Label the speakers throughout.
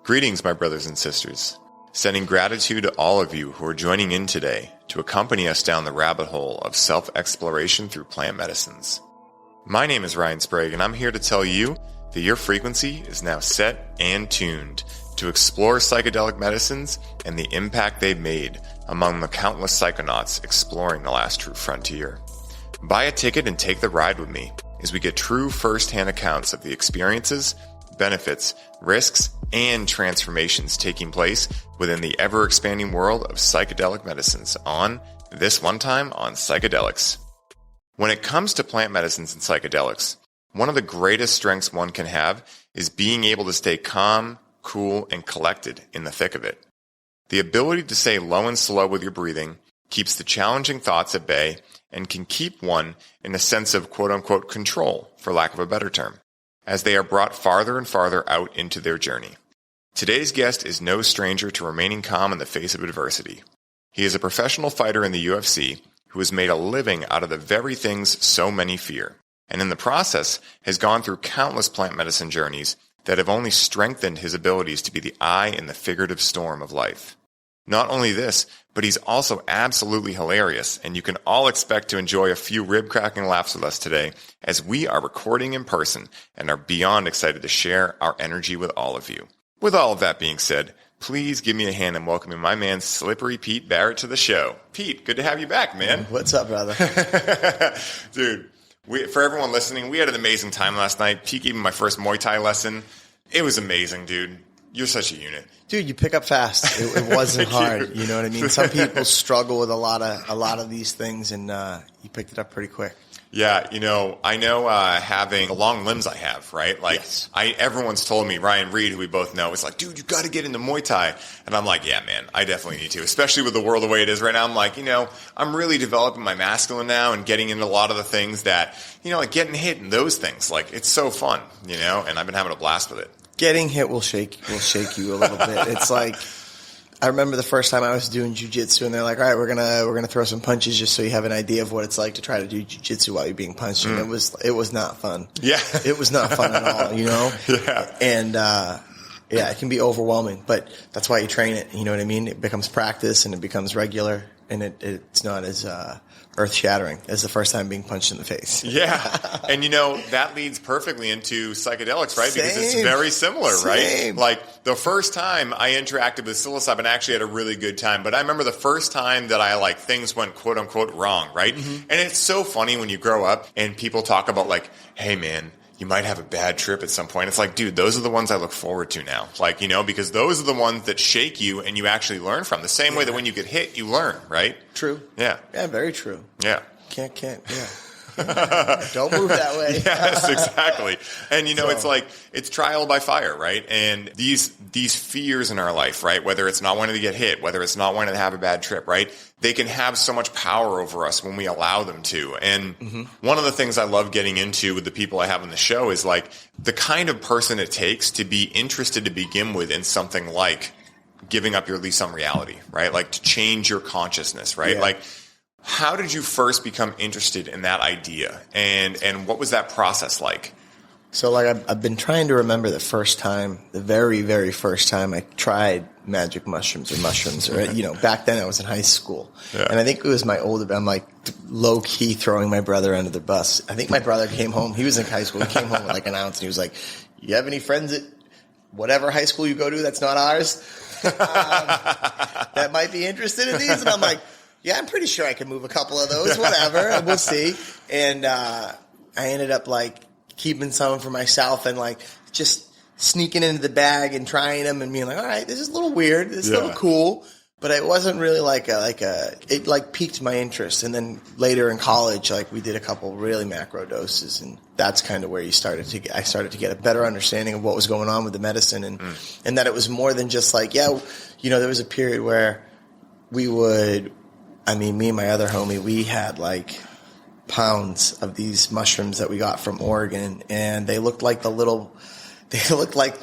Speaker 1: Greetings, my brothers and sisters. Sending gratitude to all of you who are joining in today to accompany us down the rabbit hole of self-exploration through plant medicines. My name is Ryan Sprague, and I'm here to tell you that your frequency is now set and tuned to explore psychedelic medicines and the impact they've made among the countless psychonauts exploring the last true frontier. Buy a ticket and take the ride with me as we get true first-hand accounts of the experiences, benefits, risks, and transformations taking place within the ever-expanding world of psychedelic medicines on This One Time on Psychedelics. When it comes to plant medicines and psychedelics, one of the greatest strengths one can have is being able to stay calm, cool, and collected in the thick of it. The ability to stay low and slow with your breathing keeps the challenging thoughts at bay and can keep one in a sense of quote-unquote control, for lack of a better term, as they are brought farther and farther out into their journey. Today's guest is no stranger to remaining calm in the face of adversity. He is a professional fighter in the UFC who has made a living out of the very things so many fear, and in the process has gone through countless plant medicine journeys that have only strengthened his abilities to be the eye in the figurative storm of life. Not only this, but he's also absolutely hilarious, and you can all expect to enjoy a few rib-cracking laughs with us today as we are recording in person and are beyond excited to share our energy with all of you. With all of that being said, please give me a hand in welcoming my man Slippery Pete Barrett to the show. Pete, good to have you back, man.
Speaker 2: What's up, brother?
Speaker 1: Dude, for everyone listening, we had an amazing time last night. Pete gave me my first Muay Thai lesson. It was amazing, dude. You're such a unit.
Speaker 2: Dude, you pick up fast. It wasn't hard. You know what I mean? Some people struggle with a lot of these things, and you picked it up pretty quick.
Speaker 1: Yeah, I know having the long limbs I have, right? Like,
Speaker 2: yes.
Speaker 1: Everyone's told me, Ryan Reed, who we both know, is like, dude, you got to get into Muay Thai. And I'm like, yeah, man, I definitely need to, especially with the world the way it is right now. I'm like, I'm really developing my masculine now and getting into a lot of the things that, like getting hit and those things. Like, it's so fun, and I've been having a blast with it.
Speaker 2: Getting hit will shake you a little bit. It's like, I remember the first time I was doing jiu-jitsu, and they're like, all right, we're gonna throw some punches just so you have an idea of what it's like to try to do jiu-jitsu while you're being punched. And it was not fun.
Speaker 1: Yeah.
Speaker 2: It was not fun at all,
Speaker 1: Yeah.
Speaker 2: And it can be overwhelming, but that's why you train it. You know what I mean? It becomes practice and it becomes regular, and it's not as earth-shattering as the first time being punched in the face.
Speaker 1: Yeah. And, that leads perfectly into psychedelics, right? Because it's very similar, right? Like, the first time I interacted with psilocybin, I actually had a really good time. But I remember the first time that things went quote-unquote wrung, right? Mm-hmm. And it's so funny when you grow up and people talk about, like, hey, man, you might have a bad trip at some point. It's like, dude, those are the ones I look forward to now. Like, because those are the ones that shake you and you actually learn from. The same way that when you get hit, you learn, right?
Speaker 2: True.
Speaker 1: Yeah.
Speaker 2: Yeah, very true.
Speaker 1: Yeah.
Speaker 2: Can't, yeah. Don't move that way.
Speaker 1: Yes, exactly. And it's like, it's trial by fire, right? And these fears in our life, right? Whether it's not wanting to get hit, whether it's not wanting to have a bad trip, right? They can have so much power over us when we allow them to. And one of the things I love getting into with the people I have on the show is like the kind of person it takes to be interested to begin with in something like giving up your lease on reality, right? Like to change your consciousness, right?
Speaker 2: Yeah.
Speaker 1: Like, how did you first become interested in that idea, and what was that process like?
Speaker 2: So, I've been trying to remember the very, very first time I tried magic mushrooms, or back then I was in high school, and I think it was I'm like low key throwing my brother under the bus. I think my brother came home. He was in high school. He came home with like an ounce, and he was like, "You have any friends at whatever high school you go to that's not ours that might be interested in these?" And I'm like, yeah, I'm pretty sure I can move a couple of those, whatever, we'll see. And I ended up like keeping some for myself and like just sneaking into the bag and trying them and being like, all right, this is a little weird, this is a little cool, but it wasn't really it piqued my interest. And then later in college, like we did a couple really macro doses, and that's kind of where I started to get a better understanding of what was going on with the medicine, and that it was more than just like, there was a period where me and my other homie, we had like pounds of these mushrooms that we got from Oregon, and they looked like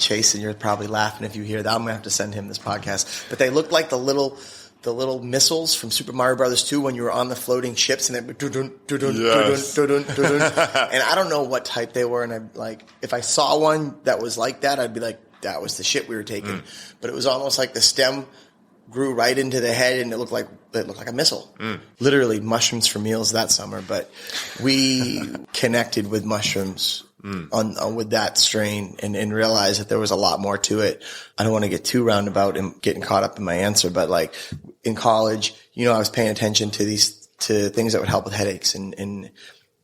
Speaker 2: Chase, and you're probably laughing if you hear that. I'm going to have to send him this podcast. But they looked like the little missiles from Super Mario Brothers 2 when you were on the floating ships, and they would
Speaker 1: Yes.
Speaker 2: and I don't know what type they were, and if I saw one that was like that, I'd be like, that was the shit we were taking. But it was almost like the stem grew right into the head, and it looked like a missile. Literally mushrooms for meals that summer. But we connected with mushrooms on with that strain and realized that there was a lot more to it. I don't want to get too roundabout and getting caught up in my answer, but like in college, I was paying attention to things that would help with headaches and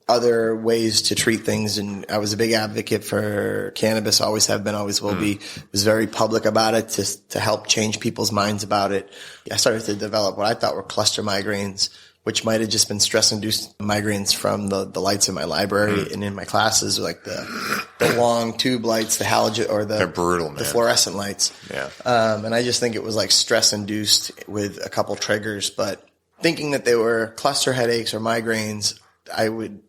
Speaker 2: other ways to treat things. And I was a big advocate for cannabis, always have been, always will be. Was very public about it to help change people's minds about it. I started to develop what I thought were cluster migraines, which might have just been stress-induced migraines from the lights in my library and in my classes, like the long tube lights, the halogen, or
Speaker 1: they're brutal, man.
Speaker 2: The fluorescent lights.
Speaker 1: Yeah.
Speaker 2: And I just think it was like stress-induced with a couple triggers, but thinking that they were cluster headaches or migraines, I would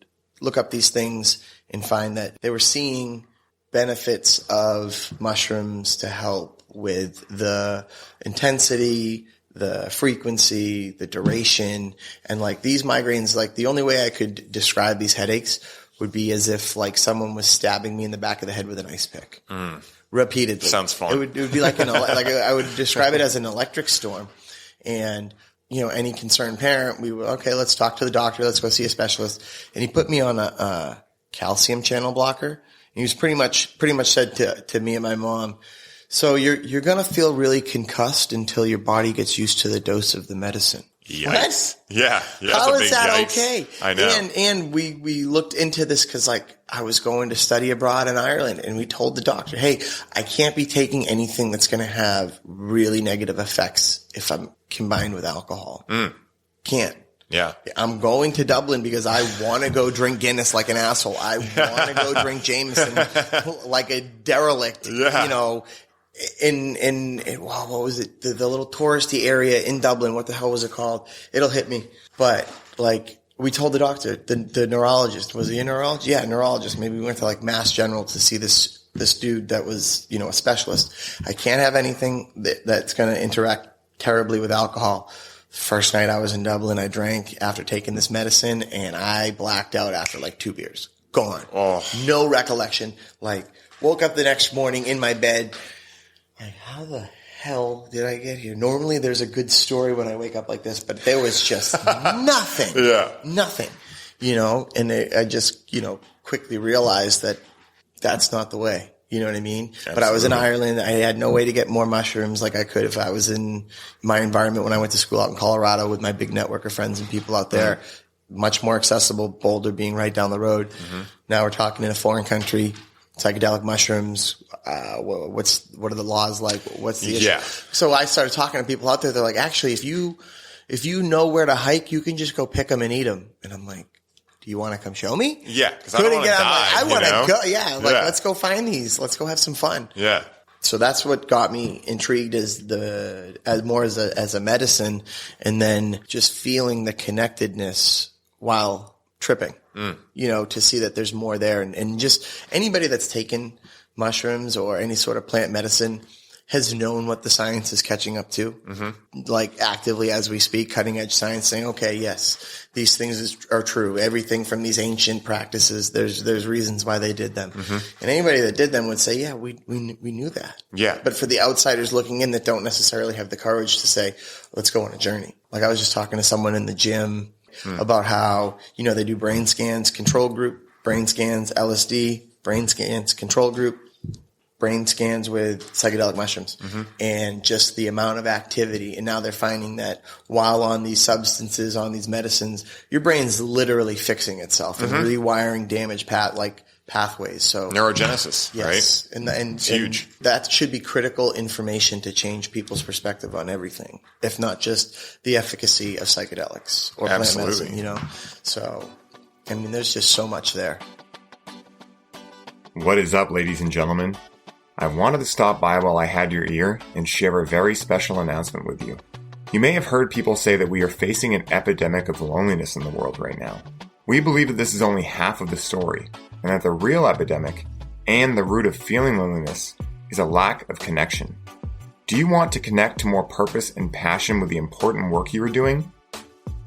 Speaker 2: look up these things and find that they were seeing benefits of mushrooms to help with the intensity, the frequency, the duration, and like these migraines, like the only way I could describe these headaches would be as if like someone was stabbing me in the back of the head with an ice pick. Repeatedly.
Speaker 1: Sounds fun.
Speaker 2: It would be like I would describe it as an electric storm. And any concerned parent, we would, okay, let's talk to the doctor. Let's go see a specialist. And he put me on a calcium channel blocker. And he was pretty much said to me and my mom, so you're going to feel really concussed until your body gets used to the dose of the medicine.
Speaker 1: Yikes.
Speaker 2: What?
Speaker 1: Yeah.
Speaker 2: How is that
Speaker 1: yikes.
Speaker 2: okay?
Speaker 1: I know.
Speaker 2: And we looked into this because like I was going to study abroad in Ireland, and we told the doctor, hey, I can't be taking anything that's going to have really negative effects if I'm combined with alcohol. Can't.
Speaker 1: Yeah.
Speaker 2: I'm going to Dublin because I want to go drink Guinness like an asshole. I want to go drink Jameson like a derelict.
Speaker 1: Yeah.
Speaker 2: In wow, what was it? The little touristy area in Dublin. What the hell was it called? It'll hit me. But like we told the doctor, the neurologist, was he a neurologist? Yeah, neurologist. Maybe we went to like Mass General to see this dude that was, a specialist. I can't have anything that's going to interact terribly with alcohol. First night I was in Dublin, I drank after taking this medicine, and I blacked out after like 2 beers. Gone.
Speaker 1: Oh.
Speaker 2: No recollection. Like woke up the next morning in my bed. Like, how the hell did I get here? Normally there's a good story when I wake up like this, but there was just nothing.
Speaker 1: Yeah.
Speaker 2: Nothing. And I just, quickly realized that that's not the way. You know what I mean? Absolutely. But I was in Ireland. I had no way to get more mushrooms like I could if I was in my environment when I went to school out in Colorado with my big network of friends and people out there. Much more accessible, Boulder being right down the road. Now we're talking in a foreign country. Psychedelic mushrooms, what are the laws like? What's the issue?
Speaker 1: Yeah.
Speaker 2: So I started talking to people out there. They're like, actually, if you know where to hike, you can just go pick them and eat them. And I'm like, do you want to come show me?
Speaker 1: Yeah, because I don't want to die.
Speaker 2: I want to go. Yeah, let's go find these. Let's go have some fun.
Speaker 1: Yeah.
Speaker 2: So that's what got me intrigued as a medicine, and then just feeling the connectedness while tripping. To see that there's more there. And just anybody that's taken mushrooms or any sort of plant medicine has known what the science is catching up to, like actively as we speak, cutting edge science saying, okay, yes, these things are true. Everything from these ancient practices, there's reasons why they did them. And anybody that did them would say, yeah, we knew that. Yeah. But for the outsiders looking in that don't necessarily have the courage to say, let's go on a journey. Like I was just talking to someone in the gym about how, they do brain scans, control group, brain scans, LSD, brain scans, control group, brain scans with psychedelic mushrooms, and just the amount of activity. And now they're finding that while on these substances, on these medicines, your brain's literally fixing itself and rewiring damaged pathways. So
Speaker 1: neurogenesis,
Speaker 2: yes,
Speaker 1: right?
Speaker 2: And
Speaker 1: it's huge.
Speaker 2: And that should be critical information to change people's perspective on everything, if not just the efficacy of psychedelics or plant medicine. So, there's just so much there.
Speaker 1: What is up, ladies and gentlemen? I wanted to stop by while I had your ear and share a very special announcement with you. You may have heard people say that we are facing an epidemic of loneliness in the world right now. We believe that this is only half of the story, and that the real epidemic and the root of feeling loneliness is a lack of connection. Do you want to connect to more purpose and passion with the important work you are doing?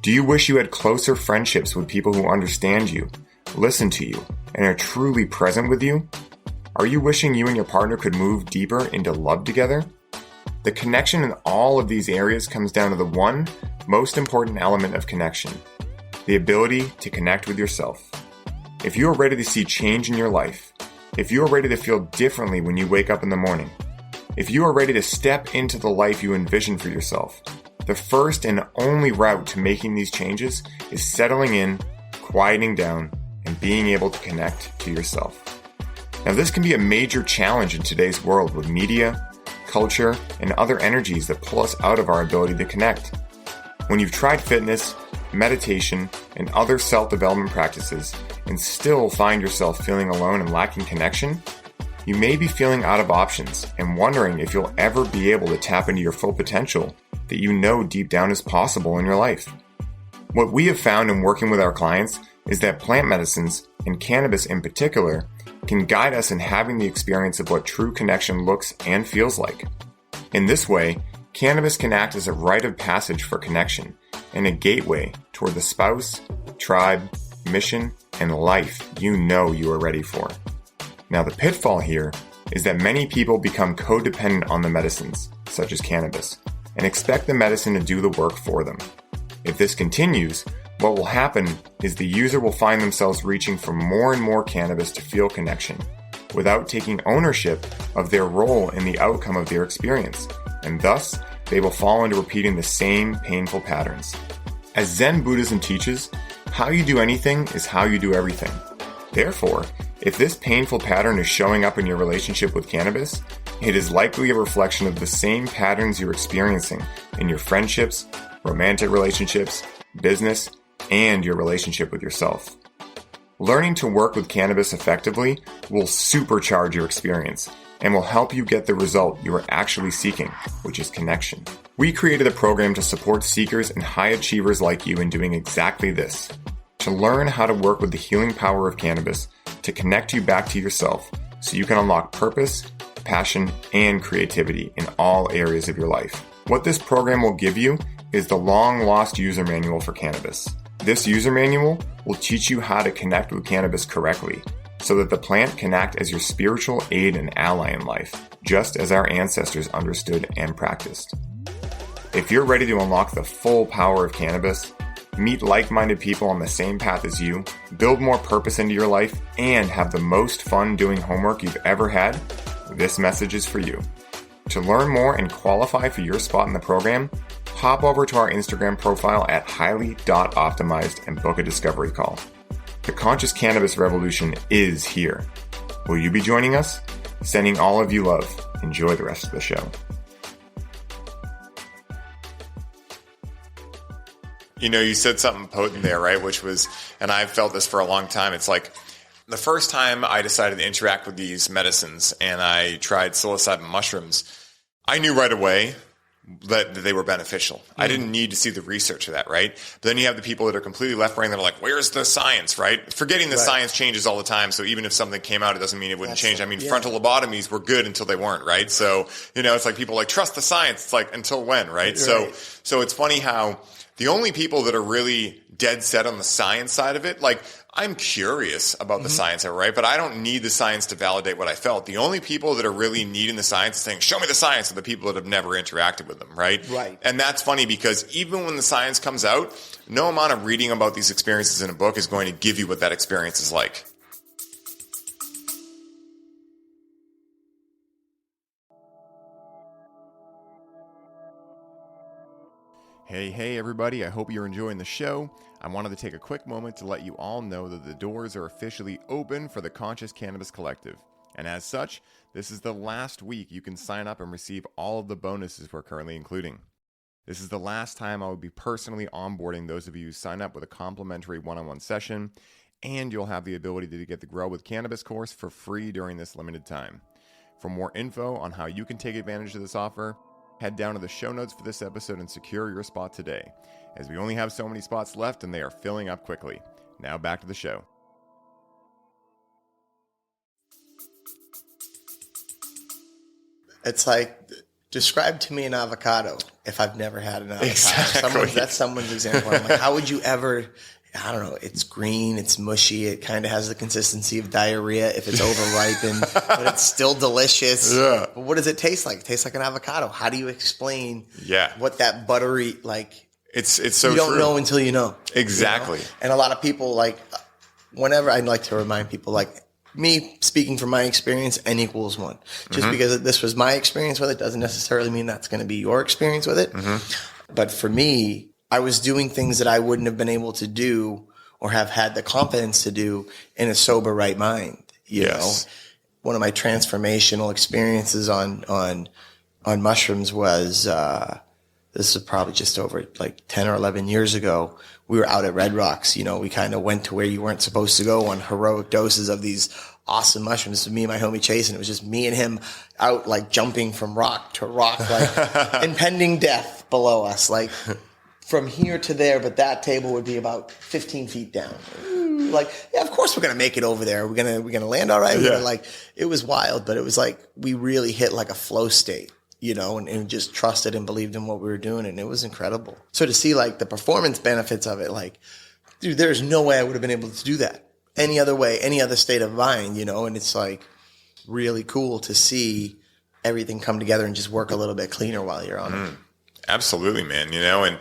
Speaker 1: Do you wish you had closer friendships with people who understand you, listen to you, and are truly present with you? Are you wishing you and your partner could move deeper into love together? The connection in all of these areas comes down to the one most important element of connection, the ability to connect with yourself. If you are ready to see change in your life, if you are ready to feel differently when you wake up in the morning, if you are ready to step into the life you envision for yourself, the first and only route to making these changes is settling in, quieting down, and being able to connect to yourself. Now, this can be a major challenge in today's world with media, culture, and other energies that pull us out of our ability to connect. When you've tried fitness, meditation, and other self-development practices and still find yourself feeling alone and lacking connection, you may be feeling out of options and wondering if you'll ever be able to tap into your full potential that you know deep down is possible in your life. What we have found in working with our clients is that plant medicines, and cannabis in particular, can guide us in having the experience of what true connection looks and feels like. In this way, cannabis can act as a rite of passage for connection and a gateway toward the spouse, tribe, mission, and life you know you are ready for. Now, the pitfall here is that many people become codependent on the medicines, such as cannabis, and expect the medicine to do the work for them. If this continues, what will happen is the user will find themselves reaching for more and more cannabis to feel connection, without taking ownership of their role in the outcome of their experience, and thus they will fall into repeating the same painful patterns. As Zen Buddhism teaches, how you do anything is how you do everything. Therefore, if this painful pattern is showing up in your relationship with cannabis, it is likely a reflection of the same patterns you're experiencing in your friendships, romantic relationships, business, and your relationship with yourself. Learning to work with cannabis effectively will supercharge your experience and will help you get the result you are actually seeking, which is connection. We created a program to support seekers and high achievers like you in doing exactly this. To learn how to work with the healing power of cannabis to connect you back to yourself so you can unlock purpose, passion, and creativity in all areas of your life. What this program will give you is the long-lost user manual for cannabis. This user manual will teach you how to connect with cannabis correctly so that the plant can act as your spiritual aid and ally in life, just as our ancestors understood and practiced. If you're ready to unlock the full power of cannabis, meet like-minded people on the same path as you, build more purpose into your life, and have the most fun doing homework you've ever had, this message is for you. To learn more and qualify for your spot in the program, hop over to our Instagram profile at highly.optimized and book a discovery call. The conscious cannabis revolution is here. Will you be joining us? Sending all of you love. Enjoy the rest of the show. You know, you said something potent there, right? Which was, and I've felt this for a long time. It's like the first time I decided to interact with these medicines and I tried psilocybin mushrooms, I knew right away that they were beneficial. I didn't need to see the research of that, right? But then you have the people that are completely left-brain that are like, where's the science, right? Forgetting the science changes all the time. So even if something came out, it doesn't mean it wouldn't change. I mean, frontal lobotomies were good until they weren't, right? So, you know, it's like people like, trust the science. It's like, until when, right? So it's funny how the only people that are really dead set on the science side of it, like, I'm curious about the science of it, right? But I don't need the science to validate what I felt. The only people that are really needing the science and saying, show me the science, are the people that have never interacted with them, right?
Speaker 2: Right.
Speaker 1: And that's funny because even when the science comes out, no amount of reading about these experiences in a book is going to give you what that experience is like. Hey everybody, I hope you're enjoying the show. I wanted to take a quick moment to let you all know that the doors are officially open for the Conscious Cannabis Collective. And as such, this is the last week you can sign up and receive all of the bonuses we're currently including. This is the last time I will be personally onboarding those of you who sign up with a complimentary one-on-one session, and you'll have the ability to get the Grow with Cannabis course for free during this limited time. For more info on how you can take advantage of this offer, head down to the show notes for this episode and secure your spot today, as we only have so many spots left and they are filling up quickly. Now back to the show.
Speaker 2: It's like, describe to me an avocado if I've never had an avocado.
Speaker 1: Exactly.
Speaker 2: That's someone's example. I'm like, how would you ever I don't know, it's green, it's mushy, it kind of has the consistency of diarrhea if it's overripened, but it's still delicious.
Speaker 1: Yeah.
Speaker 2: But what does it taste like? It tastes like an avocado. How do you explain what that buttery, like,
Speaker 1: it's so
Speaker 2: you don't
Speaker 1: true.
Speaker 2: know until you know.
Speaker 1: Exactly.
Speaker 2: You know? And a lot of people, like, whenever I'd like to remind people, like, me speaking from my experience, N equals 1. Just because this was my experience with it doesn't necessarily mean that's going to be your experience with it. But for me, I was doing things that I wouldn't have been able to do or have had the confidence to do in a sober right mind. You know, one of my transformational experiences on mushrooms was, this is probably just over like 10 or 11 years ago. We were out at Red Rocks. You know, we kind of went to where you weren't supposed to go on heroic doses of these awesome mushrooms. This was me and my homie Chase, and it was just me and him out, like, jumping from rock to rock, like impending death below us, like from here to there, but that table would be about 15 feet down. Like, yeah, of course we're going to make it over there. We're going to land all right.
Speaker 1: Yeah.
Speaker 2: Like, it was wild, but it was like we really hit like a flow state, you know, and just trusted and believed in what we were doing. And it was incredible. So to see like the performance benefits of it, like, dude, there's no way I would have been able to do that any other way, any other state of mind, you know. And it's like really cool to see everything come together and just work a little bit cleaner while you're on it.
Speaker 1: Absolutely, man. You know, and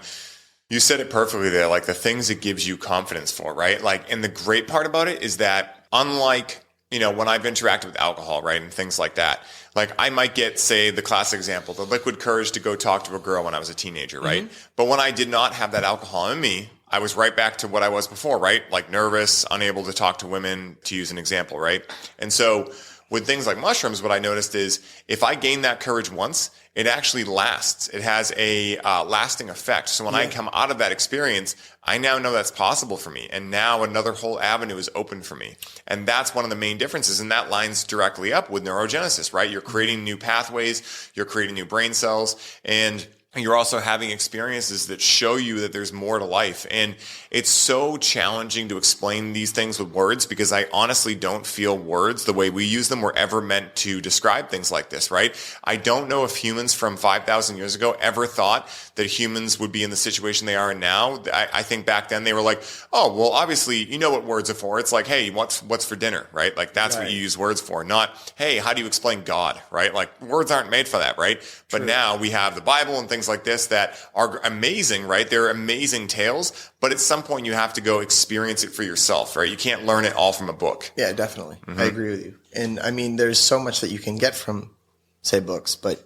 Speaker 1: you said it perfectly there, like the things it gives you confidence for, right? Like, and the great part about it is that unlike, you know, when I've interacted with alcohol, right, and things like that, like I might get, say, the classic example, the liquid courage to go talk to a girl when I was a teenager, right? But when I did not have that alcohol in me, I was right back to what I was before, right? Like nervous, unable to talk to women, to use an example, right? And so with things like mushrooms, what I noticed is if I gain that courage once, it actually lasts. It has a lasting effect. So when I come out of that experience, I now know that's possible for me. And now another whole avenue is open for me. And that's one of the main differences. And that lines directly up with neurogenesis, right? You're creating new pathways. You're creating new brain cells. And you're also having experiences that show you that there's more to life. And it's so challenging to explain these things with words because I honestly don't feel words, the way we use them, were ever meant to describe things like this, right? I don't know if humans from 5,000 years ago ever thought that humans would be in the situation they are in now. I think back then they were like, oh, well, obviously, you know what words are for. It's like, hey, what's for dinner, right? Like that's what you use words for, not, hey, how do you explain God, right? Like words aren't made for that, right? But now we have the Bible and things like this that are amazing, right? They're amazing tales, but at some point you have to go experience it for yourself, right? You can't learn it all from a book.
Speaker 2: Yeah, definitely. I agree with you. And I mean, there's so much that you can get from, say, books, but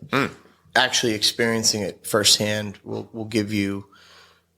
Speaker 2: actually experiencing it firsthand will give you,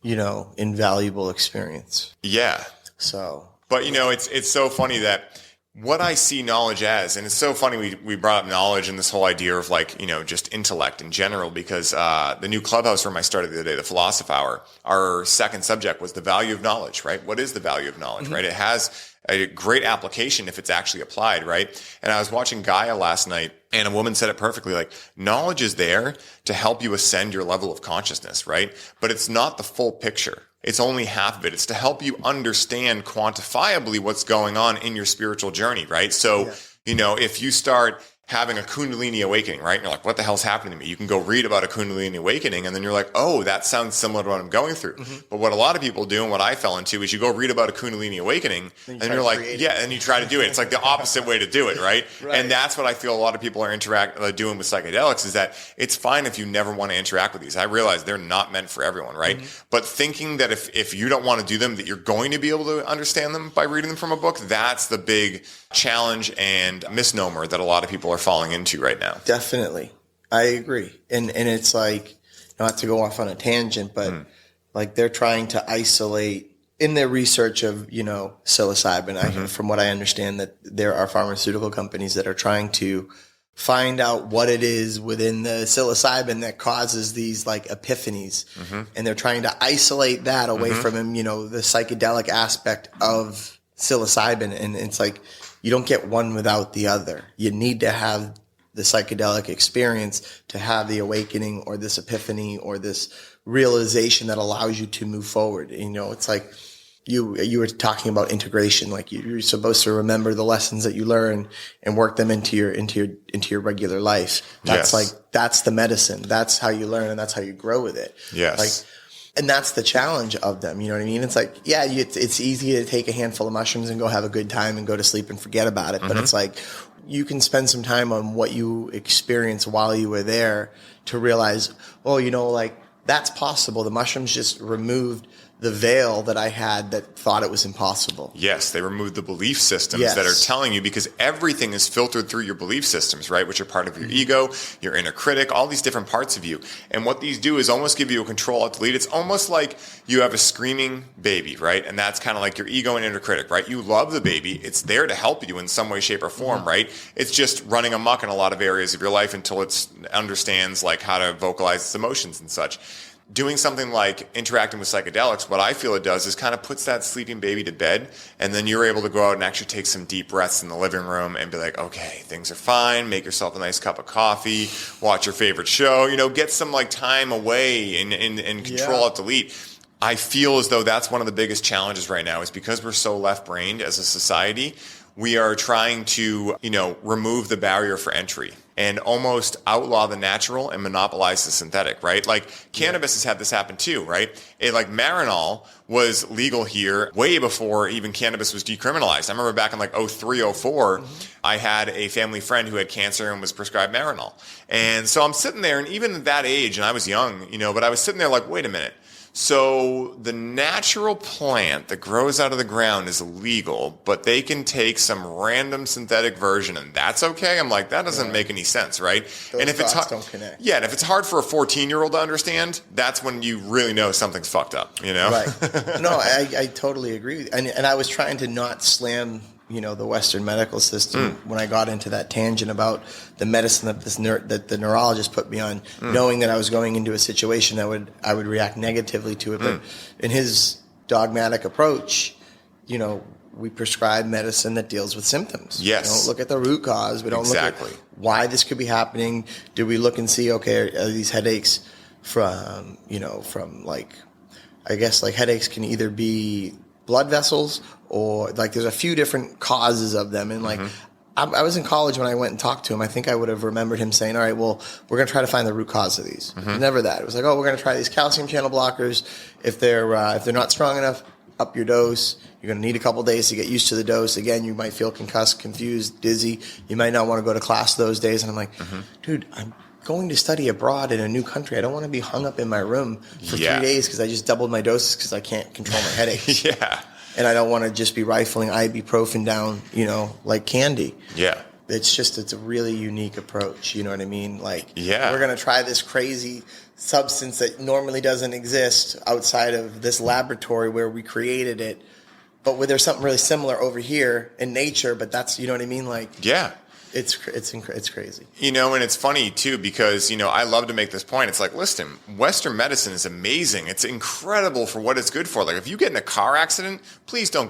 Speaker 2: you know, invaluable experience.
Speaker 1: Yeah.
Speaker 2: So,
Speaker 1: but you know, it's so funny that what I see knowledge as, and it's so funny we brought up knowledge and this whole idea of like, you know, just intellect in general, because the new Clubhouse room I started the other day, the Philosoph Hour, our second subject was the value of knowledge, right? What is the value of knowledge, right? It has a great application if it's actually applied, right? And I was watching Gaia last night, and a woman said it perfectly, like, knowledge is there to help you ascend your level of consciousness, right? But it's not the full picture. It's only half of it. It's to help you understand quantifiably what's going on in your spiritual journey, right? So, you know, if you start having a Kundalini awakening, right? And you're like, what the hell's happening to me? You can go read about a Kundalini awakening, and then you're like, oh, that sounds similar to what I'm going through. But what a lot of people do, and what I fell into, is you go read about a Kundalini awakening, and you're like, and you try to do it. It's like the opposite way to do it, right? And that's what I feel a lot of people are doing with psychedelics, is that it's fine if you never want to interact with these. I realize they're not meant for everyone, right? But thinking that if you don't want to do them, that you're going to be able to understand them by reading them from a book, that's the big challenge and misnomer that a lot of people are falling into right now.
Speaker 2: Definitely. I agree. And it's like, not to go off on a tangent, but like they're trying to isolate in their research of, you know, psilocybin. From what I understand, that there are pharmaceutical companies that are trying to find out what it is within the psilocybin that causes these like epiphanies. And they're trying to isolate that away from, you know, the psychedelic aspect of psilocybin. And it's like, you don't get one without the other. You need to have the psychedelic experience to have the awakening or this epiphany or this realization that allows you to move forward. You know, it's like you were talking about integration. Like you're supposed to remember the lessons that you learn and work them into your regular life. That's like, that's the medicine. That's how you learn and that's how you grow with it.
Speaker 1: Yes.
Speaker 2: Like And that's the challenge of them. You know what I mean? It's like, yeah, it's easy to take a handful of mushrooms and go have a good time and go to sleep and forget about it. But it's like, you can spend some time on what you experienced while you were there to realize, oh, you know, like, that's possible. The mushrooms just removed the veil that I had that thought it was impossible.
Speaker 1: Yes, they removed the belief systems that are telling you, because everything is filtered through your belief systems, right? Which are part of your ego, your inner critic, all these different parts of you. And what these do is almost give you a control alt delete. It's almost like you have a screaming baby, right? And that's kind of like your ego and inner critic, right? You love the baby. It's there to help you in some way, shape, or form, right? It's just running amok in a lot of areas of your life until it understands like how to vocalize its emotions and such. Doing something like interacting with psychedelics, what I feel it does is kind of puts that sleeping baby to bed, and then you're able to go out and actually take some deep breaths in the living room and be like, okay, things are fine. Make yourself a nice cup of coffee, watch your favorite show, you know, get some like time away and control alt delete. I feel as though that's one of the biggest challenges right now, is because we're so left-brained as a society. We are trying to, you know, remove the barrier for entry and almost outlaw the natural and monopolize the synthetic, right? Like cannabis has had this happen too, right? Like Marinol was legal here way before even cannabis was decriminalized. I remember back in like 03, 04, I had a family friend who had cancer and was prescribed Marinol. And so I'm sitting there, and even at that age, and I was young, you know, but I was sitting there like, wait a minute. So the natural plant that grows out of the ground is illegal, but they can take some random synthetic version and that's okay? I'm like, that doesn't make any sense, right?
Speaker 2: Those
Speaker 1: and if it's
Speaker 2: don't connect.
Speaker 1: Yeah, and if it's hard for a 14-year-old to understand, that's when you really know something's fucked up, you know?
Speaker 2: Right. No, I totally agree. And I was trying to not slam, you know, the Western medical system when I got into that tangent about the medicine that the neurologist put me on, knowing that I was going into a situation that I would react negatively to it. But in his dogmatic approach, you know, we prescribe medicine that deals with symptoms.
Speaker 1: Yes.
Speaker 2: We don't look at the root cause. We don't look at why this could be happening. Do we look and see, okay, are these headaches from, you know, from like, I guess like headaches can either be blood vessels, or like there's a few different causes of them. And like, I was in college when I went and talked to him. I think I would have remembered him saying, all right, well, we're going to try to find the root cause of these. It was never that. It was like, oh, we're going to try these calcium channel blockers. If they're not strong enough, up your dose. You're going to need a couple days to get used to the dose. Again, you might feel concussed, confused, dizzy. You might not want to go to class those days. And I'm like, dude, I'm going to study abroad in a new country. I don't want to be hung up in my room for 3 days because I just doubled my doses because I can't control my headaches. And I don't want to just be rifling ibuprofen down, you know, like candy. It's a really unique approach. You know what I mean? Like, we're going to try this crazy substance that normally doesn't exist outside of this laboratory where we created it, but where there's something really similar over here in nature. But that's, you know what I mean? Like, it's crazy.
Speaker 1: You know, and it's funny too, because, you know, I love to make this point. It's like, listen, Western medicine is amazing. It's incredible for what it's good for. Like, if you get in a car accident, please don't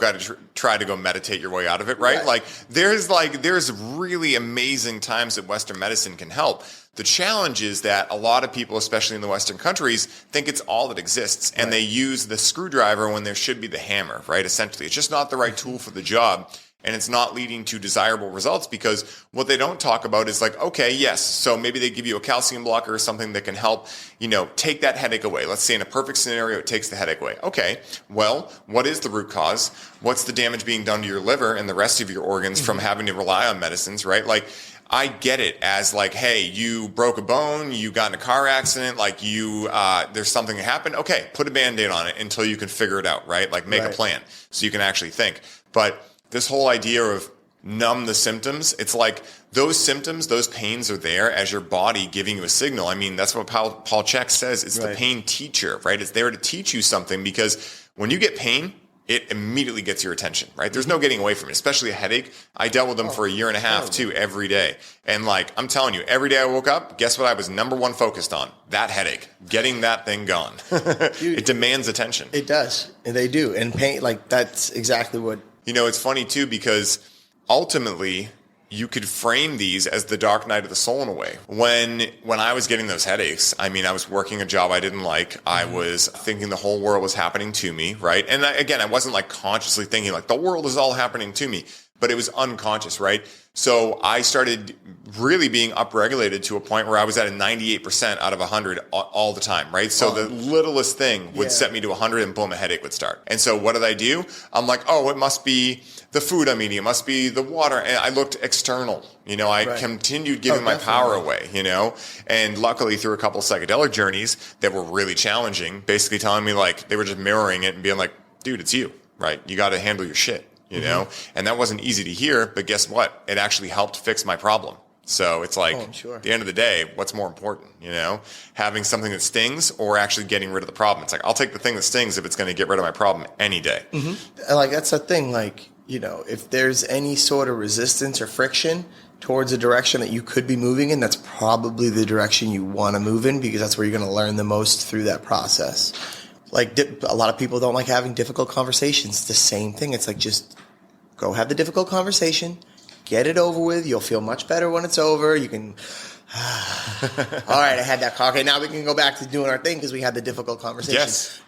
Speaker 1: try to go meditate your way out of it, right? Like, there's really amazing times that Western medicine can help. The challenge is that a lot of people, especially in the Western countries, think it's all that exists, and they use the screwdriver when there should be the hammer, right? Essentially, it's just not the right tool for the job. And it's not leading to desirable results, because what they don't talk about is like, okay, yes, so maybe they give you a calcium blocker or something that can help, you know, take that headache away. Let's say in a perfect scenario, it takes the headache away. Okay, well, what is the root cause? What's the damage being done to your liver and the rest of your organs from having to rely on medicines, right? Like, I get it as like, hey, you broke a bone, you got in a car accident, like there's something that happened. Okay, put a Band-Aid on it until you can figure it out, right? Like, make a plan so you can actually think. But this whole idea of numb the symptoms, it's like those symptoms, those pains are there as your body giving you a signal. I mean, that's what Paul Chek says. It's the pain teacher, right? It's there to teach you something, because when you get pain, it immediately gets your attention, right? There's no getting away from it, especially a headache. I dealt with them for a year and a half too, every day. And like, I'm telling you, every day I woke up, guess what I was number one focused on? That headache, getting that thing gone. Dude, it demands attention.
Speaker 2: It does. And they do. And pain, like, that's exactly what.
Speaker 1: You know, it's funny too, because ultimately you could frame these as the dark night of the soul in a way. When I was getting those headaches, I mean, I was working a job I didn't like. I was thinking the whole world was happening to me, right? And I wasn't like consciously thinking like the world is all happening to me, but it was unconscious, right? So I started really being upregulated to a point where I was at a 98% out of 100 all the time, right? So the littlest thing would set me to 100 and boom, a headache would start. And so what did I do? I'm like, oh, it must be the food I'm eating. It must be the water. And I looked external. I continued giving my power away, and luckily through a couple of psychedelic journeys that were really challenging, basically telling me like, they were just mirroring it and being like, dude, it's you, right? You got to handle your shit, and that wasn't easy to hear, but guess what? It actually helped fix my problem. So it's like, at the end of the day, what's more important, having something that stings or actually getting rid of the problem? It's like, I'll take the thing that stings if it's going to get rid of my problem any day.
Speaker 2: Like, that's the thing. Like, if there's any sort of resistance or friction towards a direction that you could be moving in, that's probably the direction you want to move in, because that's where you're going to learn the most through that process. Like, a lot of people don't like having difficult conversations. It's the same thing. It's like, just go have the difficult conversation. Get it over with. You'll feel much better when it's over. You can, all right, I had that call. Okay, now we can go back to doing our thing because we had the difficult conversation.
Speaker 1: Yes.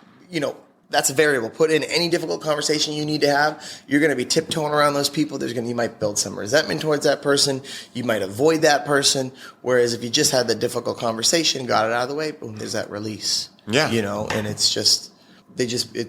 Speaker 2: That's a variable. Put in any difficult conversation you need to have. You're going to be tiptoeing around those people. You might build some resentment towards that person. You might avoid that person. Whereas if you just had the difficult conversation, got it out of the way, boom, there's that release.
Speaker 1: Yeah.
Speaker 2: And it's just, they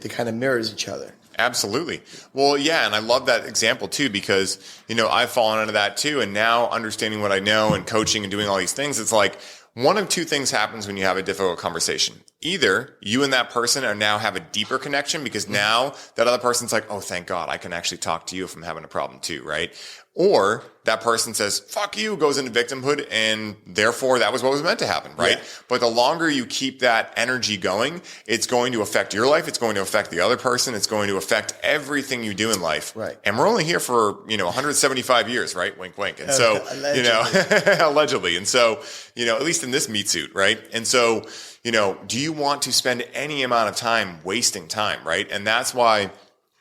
Speaker 2: kind of mirrors each other.
Speaker 1: Absolutely. Well, yeah, and I love that example too, because, I've fallen into that too. And now understanding what I know and coaching and doing all these things, it's like one of two things happens when you have a difficult conversation. Either you and that person are now have a deeper connection because now that other person's like, oh, thank God, I can actually talk to you if I'm having a problem too, right? Or that person says, fuck you, goes into victimhood, and therefore that was what was meant to happen, right? Yeah. But the longer you keep that energy going, it's going to affect your life. It's going to affect the other person. It's going to affect everything you do in life.
Speaker 2: Right.
Speaker 1: And we're only here for, 175 years, right? Wink, wink. And so, allegedly. And so, at least in this meat suit, right? And so, do you want to spend any amount of time wasting time, right? And that's why,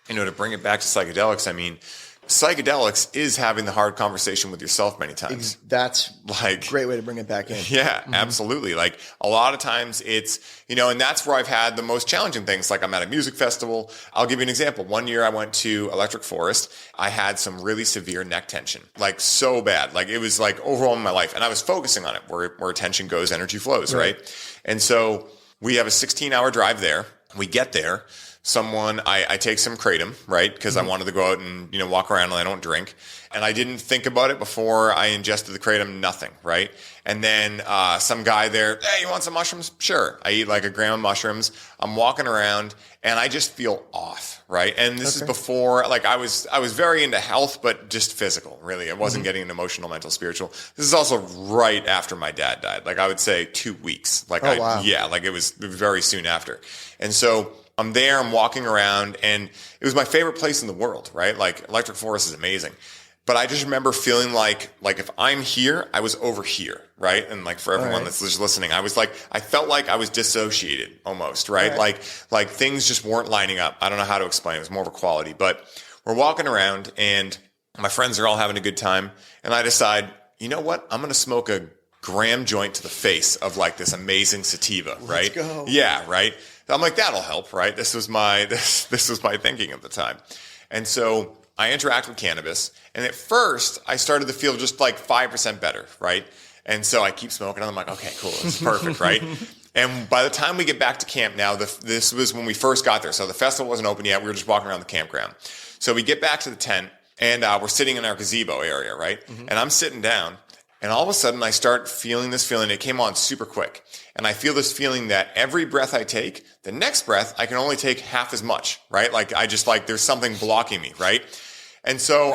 Speaker 1: to bring it back to psychedelics, I mean, psychedelics is having the hard conversation with yourself many times.
Speaker 2: That's like a great way to bring it back in.
Speaker 1: Yeah, absolutely. Like a lot of times it's, and that's where I've had the most challenging things. Like I'm at a music festival. I'll give you an example. One year I went to Electric Forest. I had some really severe neck tension, like so bad. Like it was like overwhelming my life. And I was focusing on it. Where attention goes, energy flows, right? And so we have a 16-hour drive there. We get there. I take some kratom, right? Because I wanted to go out and, walk around and I don't drink. And I didn't think about it before I ingested the kratom, nothing, right? And then some guy there, hey, you want some mushrooms? Sure. I eat like a gram of mushrooms. I'm walking around and I just feel off, right? And this is before, like I was very into health, but just physical, really. I wasn't getting into emotional, mental, spiritual. This is also right after my dad died. Like I would say 2 weeks. Like
Speaker 2: wow.
Speaker 1: Yeah, like it was very soon after. And so I'm there, I'm walking around, and it was my favorite place in the world, right? Like Electric Forest is amazing. But I just remember feeling like if I'm here, I was over here, right? And like for everyone that's just listening, I felt like I was dissociated almost, right? Like things just weren't lining up. I don't know how to explain it. It was more of a quality. But we're walking around and my friends are all having a good time. And I decide, you know what? I'm going to smoke a gram joint to the face of like this amazing sativa, right?
Speaker 2: Let's go.
Speaker 1: Yeah, right? I'm like, that'll help, right? This was my thinking at the time. And so I interact with cannabis. And at first, I started to feel just like 5% better, right? And so I keep smoking, and I'm like, okay, cool, this is perfect, right? And by the time we get back to camp now, this was when we first got there. So the festival wasn't open yet. We were just walking around the campground. So we get back to the tent, and we're sitting in our gazebo area, right? And I'm sitting down, and all of a sudden, I start feeling this feeling. It came on super quick. And I feel this feeling that every breath I take, the next breath, I can only take half as much, right? Like there's something blocking me, right? And so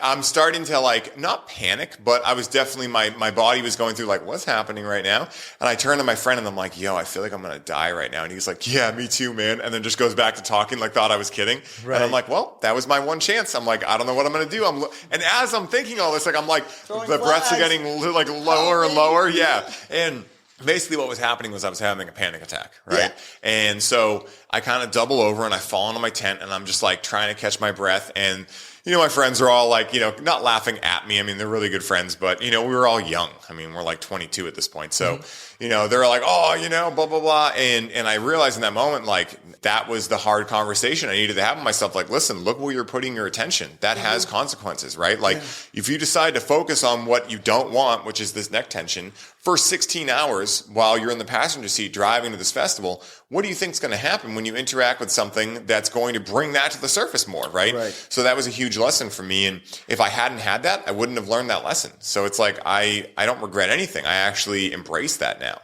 Speaker 1: I'm starting to like, not panic, but I was definitely, my body was going through like, what's happening right now? And I turned to my friend and I'm like, yo, I feel like I'm going to die right now. And he's like, yeah, me too, man. And then just goes back to talking, like thought I was kidding. Right. And I'm like, well, that was my one chance. I'm like, I don't know what I'm going to do. And as I'm thinking all this, like, I'm like, the breaths are getting like lower and lower. Yeah. And basically what was happening was I was having a panic attack, right? Yeah. And so I kind of double over and I fall into my tent and I'm just like trying to catch my breath. And, my friends are all like, not laughing at me. I mean, they're really good friends, but, we were all young. I mean, we're like 22 at this point. So, they're like, oh, blah, blah, blah. And I realized in that moment, like, that was the hard conversation I needed to have with myself. Like, listen, look where you're putting your attention. That has consequences, right? Like, if you decide to focus on what you don't want, which is this neck tension, for 16 hours while you're in the passenger seat driving to this festival, what do you think is going to happen when you interact with something that's going to bring that to the surface more, right? So that was a huge lesson for me. And if I hadn't had that, I wouldn't have learned that lesson. So it's like, I don't regret anything. I actually embrace that now.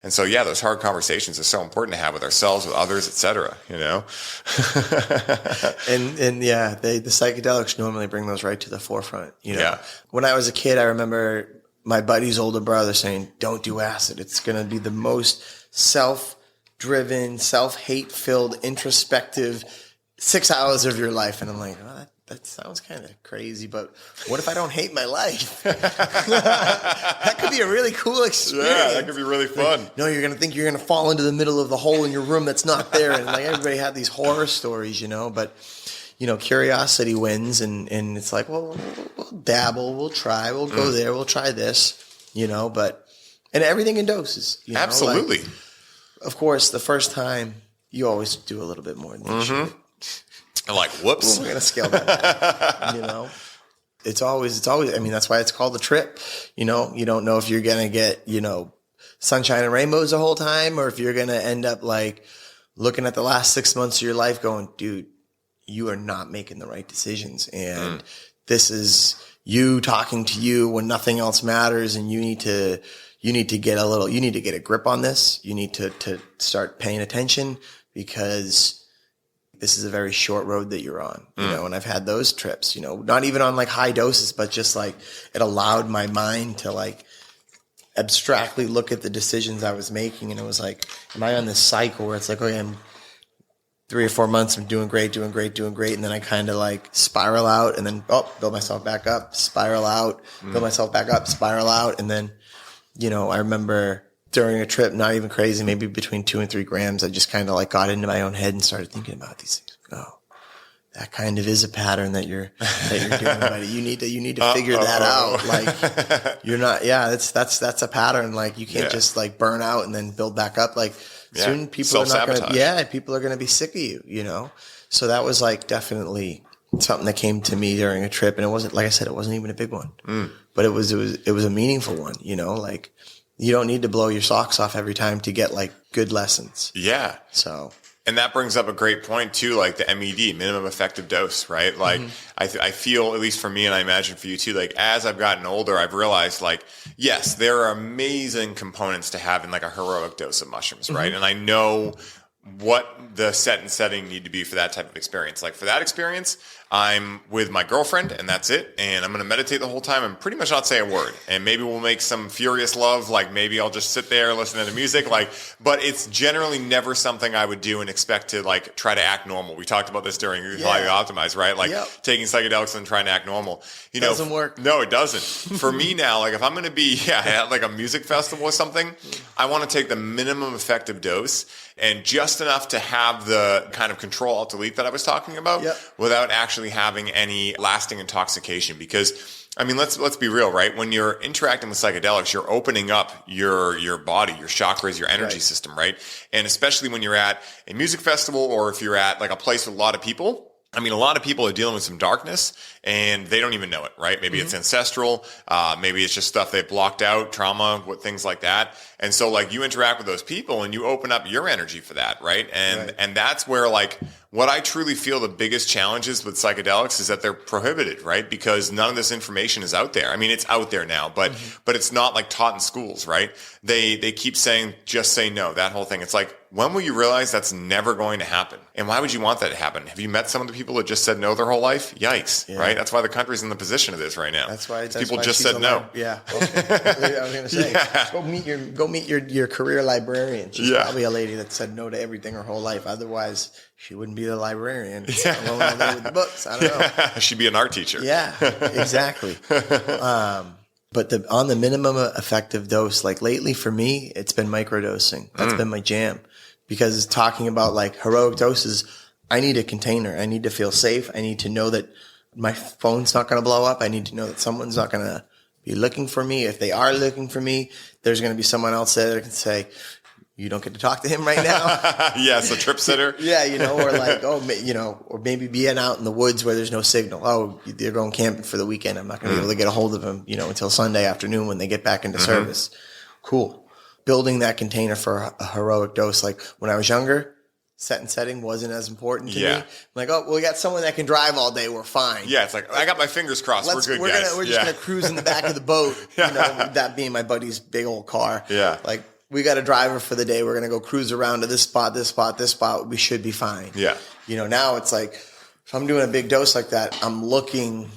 Speaker 1: And so, yeah, those hard conversations are so important to have with ourselves, with others, et cetera,
Speaker 2: and yeah, the psychedelics normally bring those right to the forefront. When I was a kid, I remember my buddy's older brother saying, don't do acid. It's going to be the most self-driven, self-hate-filled, introspective 6 hours of your life. And I'm like, oh, that sounds kind of crazy, but what if I don't hate my life? That could be a really cool experience.
Speaker 1: Yeah, that could be really fun.
Speaker 2: Like, no, you're going to think you're going to fall into the middle of the hole in your room that's not there. And like everybody had these horror stories, but curiosity wins, and it's like, well, we'll dabble, we'll try, we'll go there, we'll try this, but everything in doses.
Speaker 1: Absolutely.
Speaker 2: Like, of course, the first time you always do a little bit more than you should.
Speaker 1: Like, whoops.
Speaker 2: We're gonna scale that back. It's always. I mean, that's why it's called a trip. You don't know if you're gonna get sunshine and rainbows the whole time, or if you're gonna end up like looking at the last 6 months of your life, going, dude, you are not making the right decisions, and this is you talking to you when nothing else matters, and you need to get a grip on this. You need to start paying attention, because this is a very short road that you're on, and I've had those trips, not even on like high doses, but just like it allowed my mind to like abstractly look at the decisions I was making. And it was like, am I on this cycle where it's like, okay, I'm 3 or 4 months, I'm doing great. And then I kind of like spiral out, and then, build myself back up, spiral out, build myself back up, spiral out. And then, I remember during a trip, not even crazy, maybe between 2 and 3 grams, I just kind of like got into my own head and started thinking about these things. Oh, that kind of is a pattern that you're doing, buddy. You need to figure that out. Like, you're not, that's a pattern. Like, you can't just like burn out and then build back up. Like, soon people are not going to, people are going to be sick of you, So that was like definitely something that came to me during a trip. And it wasn't, like I said, it wasn't even a big one, but it was a meaningful one, like, you don't need to blow your socks off every time to get like good lessons. Yeah. So.
Speaker 1: And that brings up a great point too, like the MED, minimum effective dose, right? Like I feel, at least for me, and I imagine for you too, like as I've gotten older, I've realized like, yes, there are amazing components to having like a heroic dose of mushrooms, right? And I know what the set and setting need to be for that type of experience. Like for that experience, I'm with my girlfriend and that's it. And I'm going to meditate the whole time and pretty much not say a word. And maybe we'll make some furious love. Like maybe I'll just sit there listening to music. Like, but it's generally never something I would do and expect to like try to act normal. We talked about this during Highly Optimized, right? Like taking psychedelics and trying to act normal.
Speaker 2: Doesn't work.
Speaker 1: No, it doesn't. For me now, like if I'm going to be at like a music festival or something, I want to take the minimum effective dose and just enough to have the kind of control alt delete that I was talking about without actually having any lasting intoxication. Because I mean, let's be real, right? When you're interacting with psychedelics, you're opening up your body, your chakras, your energy system, right? And especially when you're at a music festival or if you're at like a place with a lot of people, I mean, a lot of people are dealing with some darkness and they don't even know it, right? Maybe it's ancestral. Maybe it's just stuff they blocked out, trauma, things like that. And so like you interact with those people and you open up your energy for that, right? And that's where like what I truly feel the biggest challenges with psychedelics is that they're prohibited, right? Because none of this information is out there. I mean, it's out there now, but it's not like taught in schools, right? They keep saying, just say no, that whole thing. It's like, when will you realize that's never going to happen? And why would you want that to happen? Have you met some of the people that just said no their whole life? Yikes, right? That's why the country's in the position of this right now.
Speaker 2: That's why
Speaker 1: people just said no.
Speaker 2: Yeah. Okay. I was going to say, go meet your career librarian. She's probably a lady that said no to everything her whole life. Otherwise, she wouldn't be the librarian. Alone all day with the books. I don't know.
Speaker 1: She'd be an art teacher.
Speaker 2: Yeah, exactly. But on the minimum effective dose, like lately for me, it's been microdosing. That's been my jam. Because talking about like heroic doses, I need a container. I need to feel safe. I need to know that my phone's not going to blow up. I need to know that someone's not going to be looking for me. If they are looking for me, there's going to be someone else there that can say, you don't get to talk to him right now.
Speaker 1: Yes, a trip sitter.
Speaker 2: Yeah, or like, or maybe being out in the woods where there's no signal. Oh, they're going camping for the weekend. I'm not going to be able to get a hold of them, until Sunday afternoon when they get back into service. Cool. Building that container for a heroic dose. Like when I was younger, set and setting wasn't as important to me. I'm like, oh, well, we got someone that can drive all day. We're fine.
Speaker 1: Yeah, it's like I got my fingers crossed. We're good, guys.
Speaker 2: We're just going to cruise in the back of the boat, that being my buddy's big old car.
Speaker 1: Yeah.
Speaker 2: Like, we got a driver for the day. We're going to go cruise around to this spot, this spot, this spot. We should be fine.
Speaker 1: Yeah.
Speaker 2: Now it's like, if I'm doing a big dose like that, I'm looking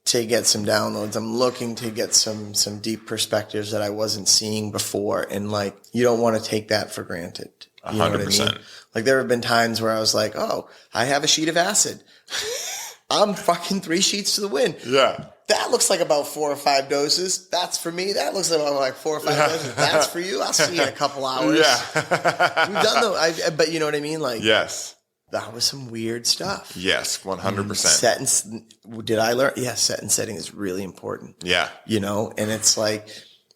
Speaker 2: to get some downloads. I'm looking to get some deep perspectives that I wasn't seeing before. And like, you don't want to take that for granted.
Speaker 1: 100%.
Speaker 2: You know what I mean? Like there have been times where I was like, oh, I have a sheet of acid. I'm fucking 3 sheets to the wind.
Speaker 1: Yeah.
Speaker 2: That looks like about 4 or 5 doses. That's for me. That looks like 4 or 5 doses. That's for you. I'll see you in a couple hours.
Speaker 1: Yeah.
Speaker 2: We've done those. But you know what I mean? Like,
Speaker 1: yes.
Speaker 2: That was some weird stuff.
Speaker 1: Yes, 100%.
Speaker 2: Did I learn? Yeah, set and setting is really important.
Speaker 1: Yeah.
Speaker 2: And it's like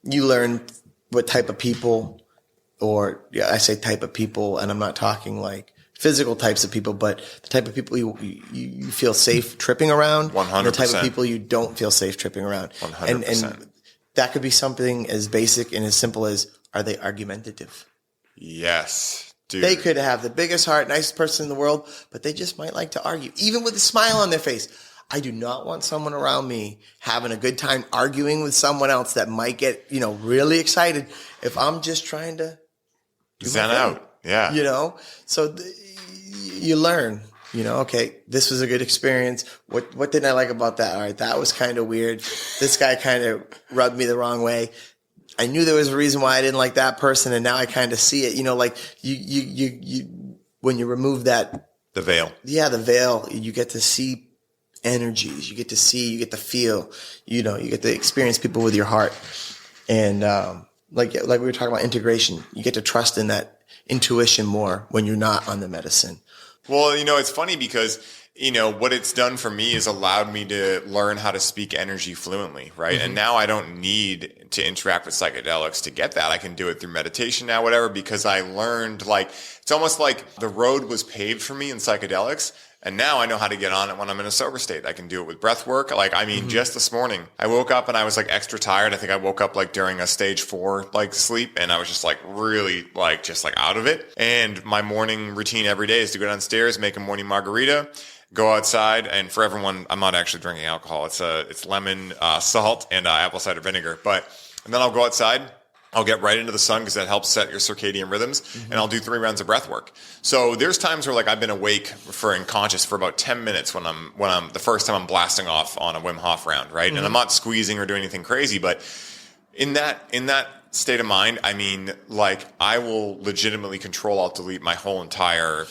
Speaker 2: you learn what type of people, I say type of people, and I'm not talking like physical types of people, but the type of people you feel safe tripping around.
Speaker 1: 100%.
Speaker 2: And the type of people you don't feel safe tripping around.
Speaker 1: 100%.
Speaker 2: And that could be something as basic and as simple as, are they argumentative?
Speaker 1: Yes, dude.
Speaker 2: They could have the biggest heart, nicest person in the world, but they just might like to argue, even with a smile on their face. I do not want someone around me having a good time arguing with someone else that might get, really excited if I'm just trying to
Speaker 1: zen out. Yeah.
Speaker 2: So you learn, okay, this was a good experience. What didn't I like about that? All right, that was kind of weird. This guy kind of rubbed me the wrong way. I knew there was a reason why I didn't like that person, and now I kind of see it. Like you when you remove that
Speaker 1: the veil. Yeah,
Speaker 2: the veil, you get to see energies. You get to feel. You get to experience people with your heart, and like we were talking about integration. You get to trust in that intuition more when you're not on the medicine.
Speaker 1: Well, it's funny because, what it's done for me is allowed me to learn how to speak energy fluently, right? Mm-hmm. And now I don't need to interact with psychedelics to get that. I can do it through meditation now, whatever, because I learned it's almost like the road was paved for me in psychedelics. And now I know how to get on it when I'm in a sober state. I can do it with breath work. Just this morning, I woke up and I was extra tired. I think I woke up during a stage 4 sleep, and I was just really out of it. And my morning routine every day is to go downstairs, make a morning margarita, go outside, and for everyone, I'm not actually drinking alcohol. It's lemon, salt, and apple cider vinegar. And then I'll go outside. I'll get right into the sun because that helps set your circadian rhythms, and I'll do 3 rounds of breath work. So there's times where I've been awake and conscious for about 10 minutes when I'm the first time I'm blasting off on a Wim Hof round, right? Mm-hmm. And I'm not squeezing or doing anything crazy, but in that state of mind, I will legitimately control alt delete my whole entire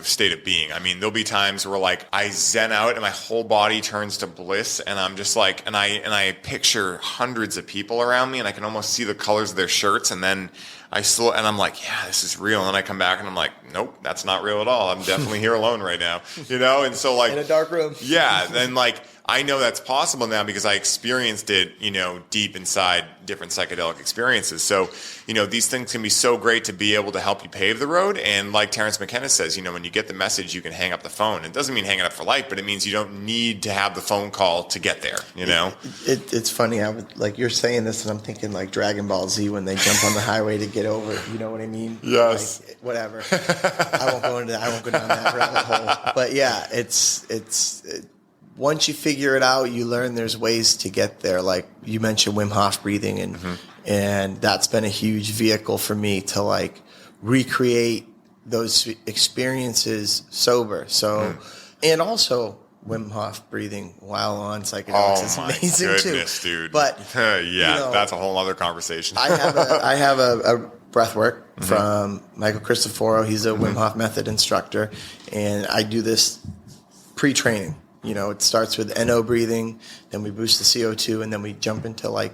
Speaker 1: state of being. There'll be times where I zen out and my whole body turns to bliss, and I'm just and I picture hundreds of people around me, and I can almost see the colors of their shirts, and then I'm like, yeah, this is real. And then I come back and I'm like, nope, that's not real at all. I'm definitely here alone right now, And so
Speaker 2: in a dark room.
Speaker 1: Yeah. Then I know that's possible now because I experienced it, deep inside different psychedelic experiences. So, these things can be so great to be able to help you pave the road. And like Terrence McKenna says, when you get the message, you can hang up the phone. It doesn't mean hang it up for life, but it means you don't need to have the phone call to get there,
Speaker 2: It's funny. You're saying this and I'm thinking Dragon Ball Z when they jump on the highway to get over, you know what I mean?
Speaker 1: Yes.
Speaker 2: Whatever. I won't go down that rabbit hole. But yeah, once you figure it out, you learn there's ways to get there. Like you mentioned Wim Hof breathing, and that's been a huge vehicle for me to recreate those experiences sober. So, and also Wim Hof breathing while on psychedelics is amazing
Speaker 1: goodness,
Speaker 2: too.
Speaker 1: Dude.
Speaker 2: But
Speaker 1: that's a whole other conversation.
Speaker 2: I have a breath work from Michael Cristoforo. He's a Wim Hof method instructor, and I do this pre-training. It starts with NO breathing, then we boost the CO2, and then we jump into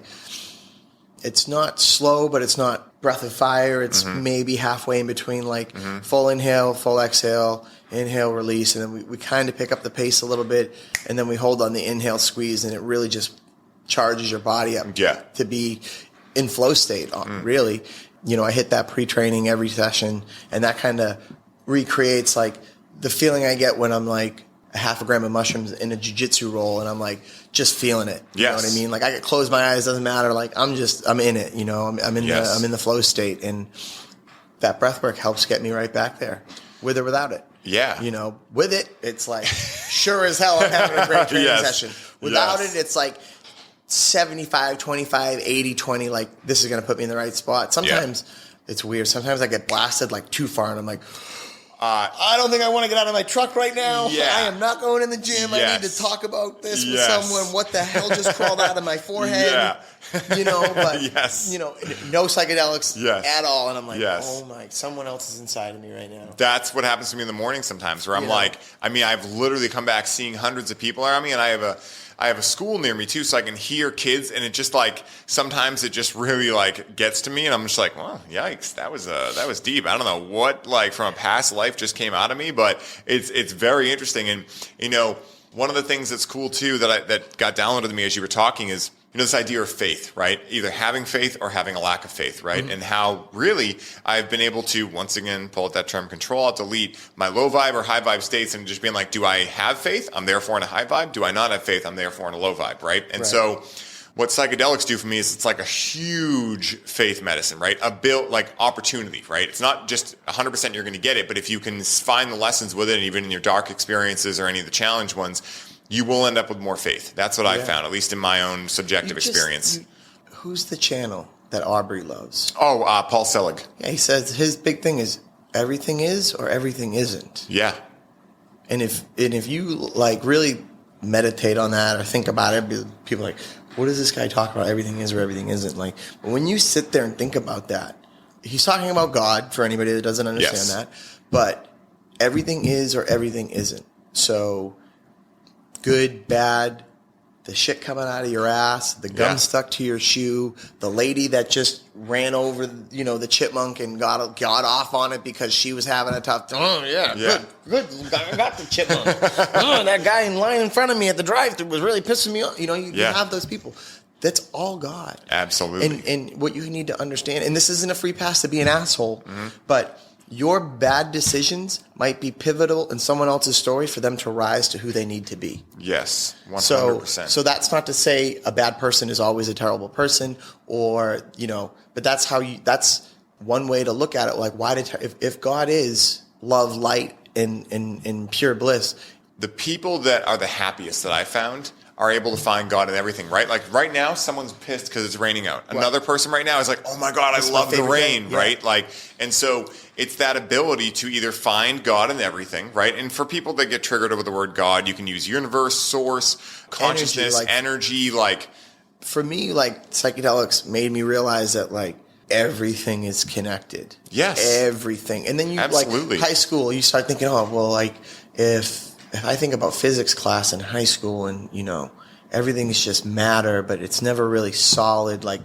Speaker 2: it's not slow, but it's not breath of fire. It's maybe halfway in between like full inhale, full exhale, inhale, release. And then we kind of pick up the pace a little bit, and then we hold on the inhale, squeeze, and it really just charges your body up to be in flow state, really. I hit that pre-training every session, and that kind of recreates like the feeling I get when I'm like a half a gram of mushrooms in a jiu-jitsu roll and I'm like just feeling it. You know what I mean? Like I could close my eyes, doesn't matter. Like I'm in it, I'm in the flow state, and that breath work helps get me right back there, with or without it.
Speaker 1: Yeah.
Speaker 2: With it, it's like sure as hell I'm having a great training session. Without it, it's like 75, 25, 80, 20, like this is going to put me in the right spot. Sometimes it's weird. Sometimes I get blasted like too far and I'm like, I don't think I want to get out of my truck right now.
Speaker 1: Yeah.
Speaker 2: I am not going in the gym. I need to talk about this with someone. What the hell just crawled out of my forehead? But no psychedelics at all. And I'm like, oh my, someone else is inside of me right now.
Speaker 1: That's what happens to me in the morning sometimes, where I'm like, I've literally come back seeing hundreds of people around me, and I have a school near me too, so I can hear kids, and it just like sometimes it just really like gets to me, and I'm just like, well, yikes, that was deep. I don't know what like from a past life just came out of me, but it's very interesting. And one of the things that's cool too that got downloaded to me as you were talking is this idea of faith, right? Either having faith or having a lack of faith, right? And how really I've been able to, once again, pull out that term control, I'll delete my low vibe or high vibe states and just being like, do I have faith? I'm therefore in a high vibe. Do I not have faith? I'm therefore in a low vibe, right? And so what psychedelics do for me is it's like a huge faith medicine, right? A built like opportunity, right? It's not just 100% you're going to get it, but if you can find the lessons with it, and even in your dark experiences or any of the challenge ones, you will end up with more faith. That's what I found, at least in my own subjective experience.
Speaker 2: Who's the channel that Aubrey loves?
Speaker 1: Oh, Paul Selig.
Speaker 2: Yeah, he says his big thing is everything is or everything isn't.
Speaker 1: Yeah.
Speaker 2: And if you like really meditate on that or think about it, people are like, what does this guy talk about? Everything is or everything isn't. Like, but when you sit there and think about that, he's talking about God for anybody that doesn't understand that. But everything is or everything isn't. So good, bad, the shit coming out of your ass, the gum stuck to your shoe, the lady that just ran over, the chipmunk and got off on it because she was having a tough time. Good. I got the chipmunk. That guy in line in front of me at the drive-thru was really pissing me off. You have those people. That's all God.
Speaker 1: Absolutely.
Speaker 2: And what you need to understand, and this isn't a free pass to be an asshole, but your bad decisions might be pivotal in someone else's story for them to rise to who they need to be.
Speaker 1: Yes, 100%.
Speaker 2: So that's not to say a bad person is always a terrible person, or but that's one way to look at it. Like, if God is love, light, and pure bliss,
Speaker 1: the people that are the happiest that I found are able to find God in everything, right? Like right now, someone's pissed because it's raining out. Another person right now is like, oh my God, I love the rain, right? Like, and so it's that ability to either find God in everything, right? And for people that get triggered with the word God, you can use universe, source, consciousness, energy. Like
Speaker 2: for me, like psychedelics made me realize that like everything is connected.
Speaker 1: Yes.
Speaker 2: Everything. And then like high school, you start thinking, oh, well, like if I think about physics class in high school and, everything is just matter, but it's never really solid. Like,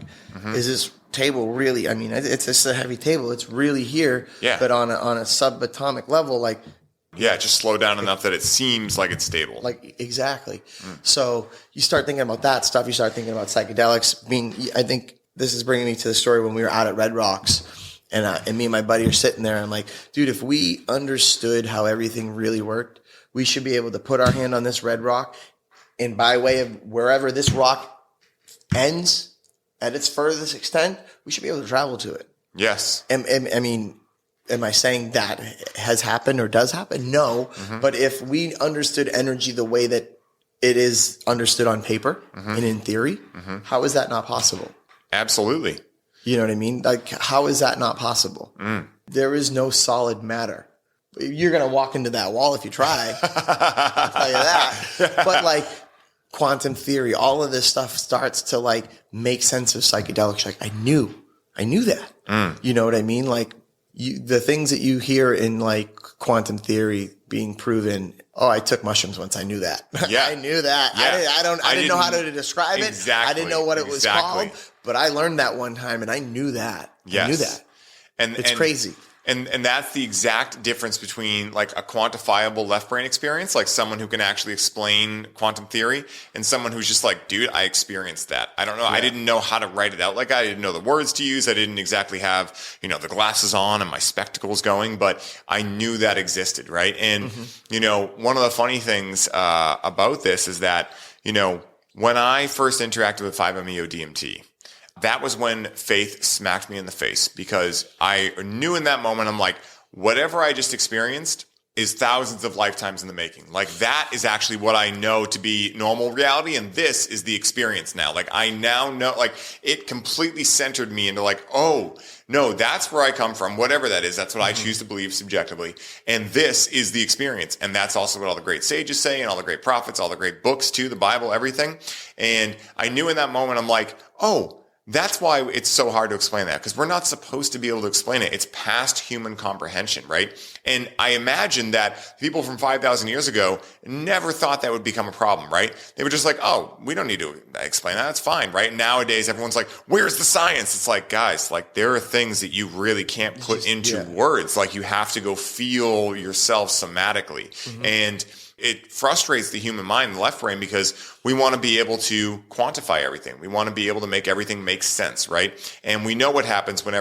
Speaker 2: is this table really, it's just a heavy table. It's really here, but on a subatomic level, like.
Speaker 1: Yeah, just slow down enough that it seems like it's stable.
Speaker 2: Like, exactly. So you start thinking about that stuff. You start thinking about psychedelics. I think this is bringing me to the story when we were out at Red Rocks and me and my buddy are sitting there. And I'm like, dude, if we understood how everything really worked, we should be able to put our hand on this red rock, and by way of wherever this rock ends at its furthest extent, we should be able to travel to it.
Speaker 1: Yes.
Speaker 2: Am I saying that has happened or does happen? No. But if we understood energy the way that it is understood on paper and in theory, how is that not possible?
Speaker 1: Absolutely.
Speaker 2: You know what I mean? Like, how is that not possible? There is no solid matter. You're going to walk into that wall if you try. I'll tell you that. But like quantum theory, all of this stuff starts to like make sense of psychedelics. Like I knew that. You know what I mean? Like the things that you hear in like quantum theory, being proven. Oh, I took mushrooms once. I knew that.
Speaker 1: Yeah.
Speaker 2: I knew that.
Speaker 1: Yeah.
Speaker 2: I didn't know how to describe it.
Speaker 1: Exactly.
Speaker 2: I didn't know what it was called, but I learned that one time and I knew that.
Speaker 1: Yes.
Speaker 2: I knew that.
Speaker 1: And
Speaker 2: it's crazy.
Speaker 1: And that's the exact difference between like a quantifiable left brain experience, like someone who can actually explain quantum theory, and someone who's just like, dude, I experienced that. I don't know. Yeah. I didn't know how to write it out. Like I didn't know the words to use. I didn't exactly have, you know, the glasses on and my spectacles going, but I knew that existed. Right. And, you know, one of the funny things, about this is that, you know, when I first interacted with 5-MeO DMT, that was when faith smacked me in the face, because I knew in that moment, I'm like, whatever I just experienced is thousands of lifetimes in the making. Like that is actually what I know to be normal reality. And this is the experience now. Like I now know, like it completely centered me into like, oh no, that's where I come from. Whatever that is, that's what I choose to believe subjectively. And this is the experience. And that's also what all the great sages say and all the great prophets, all the great books too, the Bible, everything. And I knew in that moment, I'm like, oh, that's why it's so hard to explain that, because we're not supposed to be able to explain it. It's past human comprehension, right? And I imagine that people from 5,000 years ago never thought that would become a problem, right? They were just like, oh, we don't need to explain that. It's fine, right? Nowadays, everyone's like, where's the science? It's like, guys, like there are things that you really can't put into words. Like you have to go feel yourself somatically. And it frustrates the human mind, the left brain, because we want to be able to quantify everything. We want to be able to make everything make sense, right? And we know what happens when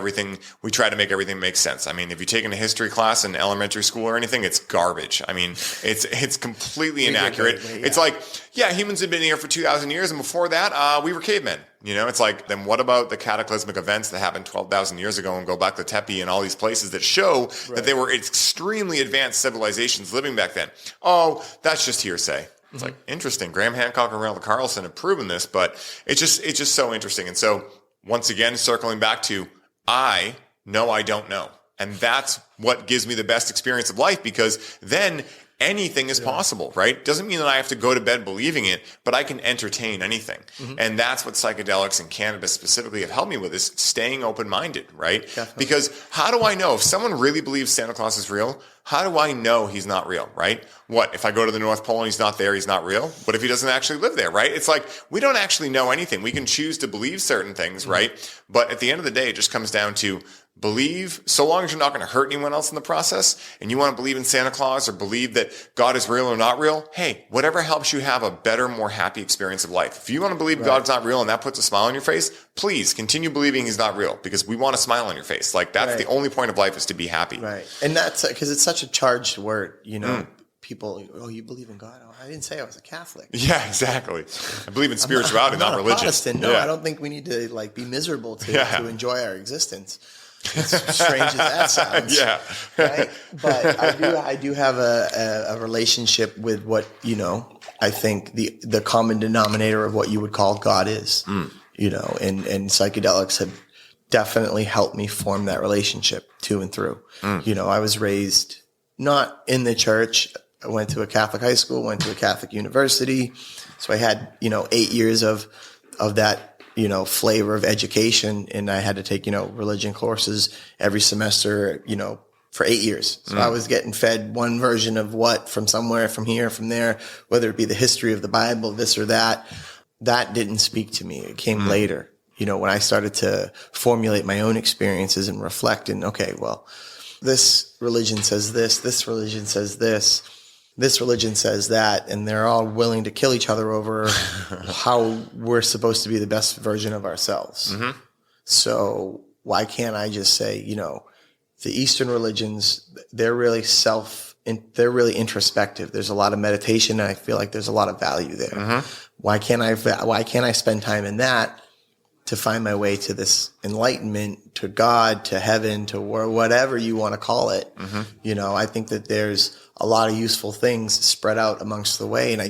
Speaker 1: we try to make everything make sense. I mean, if you've taken a history class in elementary school or anything, it's garbage. I mean, it's completely inaccurate. It's like, yeah, humans have been here for 2,000 years, and before that, we were cavemen. You know, it's like, then what about the cataclysmic events that happened 12,000 years ago and go back to Tepe and all these places that show that they were extremely advanced civilizations living back then? Oh, that's just hearsay. It's like, interesting. Graham Hancock and Randall Carlson have proven this, but it's just so interesting. And so once again, circling back to, I know I don't know. And that's what gives me the best experience of life, because then anything is possible, right? Doesn't mean that I have to go to bed believing it, but I can entertain anything. And that's what psychedelics and cannabis specifically have helped me with, is staying open-minded, right? Definitely. Because how do I know if someone really believes Santa Claus is real? How do I know he's not real, right? What, if I go to the North Pole and he's not there, he's not real? What if he doesn't actually live there, right? It's like, we don't actually know anything. We can choose to believe certain things, right? But at the end of the day, it just comes down to believe, so long as you're not going to hurt anyone else in the process, and you want to believe in Santa Claus or believe that God is real or not real, hey, whatever helps you have a better, more happy experience of life. If you want to believe God's not real and that puts a smile on your face, please continue believing he's not real, because we want a smile on your face. Like that's the only point of life, is to be happy. Right.
Speaker 2: And that's because it's such a charged word, you know. People, oh, you believe in God? Oh, I didn't say I was a Catholic.
Speaker 1: Yeah, exactly. I believe in spirituality, not religion.
Speaker 2: Protestant. No, I don't think we need to like be miserable to enjoy our existence. As strange as that sounds. Right? But I do have a relationship with what, you know, I think the common denominator of what you would call God is, you know, and psychedelics have definitely helped me form that relationship to and through. You know, I was raised not in the church. I went to a Catholic high school, went to a Catholic university. So I had, you know, 8 years of that, you know, flavor of education. And I had to take, you know, religion courses every semester, you know, for 8 years. So I was getting fed one version of what from somewhere, from here, from there, whether it be the history of the Bible, this or that. That didn't speak to me. It came later, you know, when I started to formulate my own experiences and reflect and, okay, well, this religion says this religion says this religion says that, and they're all willing to kill each other over how we're supposed to be the best version of ourselves. So why can't I just say, you know, the Eastern religions, they're really introspective. There's a lot of meditation, and I feel like there's a lot of value there. Why can't I spend time in that to find my way to this enlightenment, to God, to heaven, to whatever you want to call it? You know, I think that there's a lot of useful things spread out amongst the way. And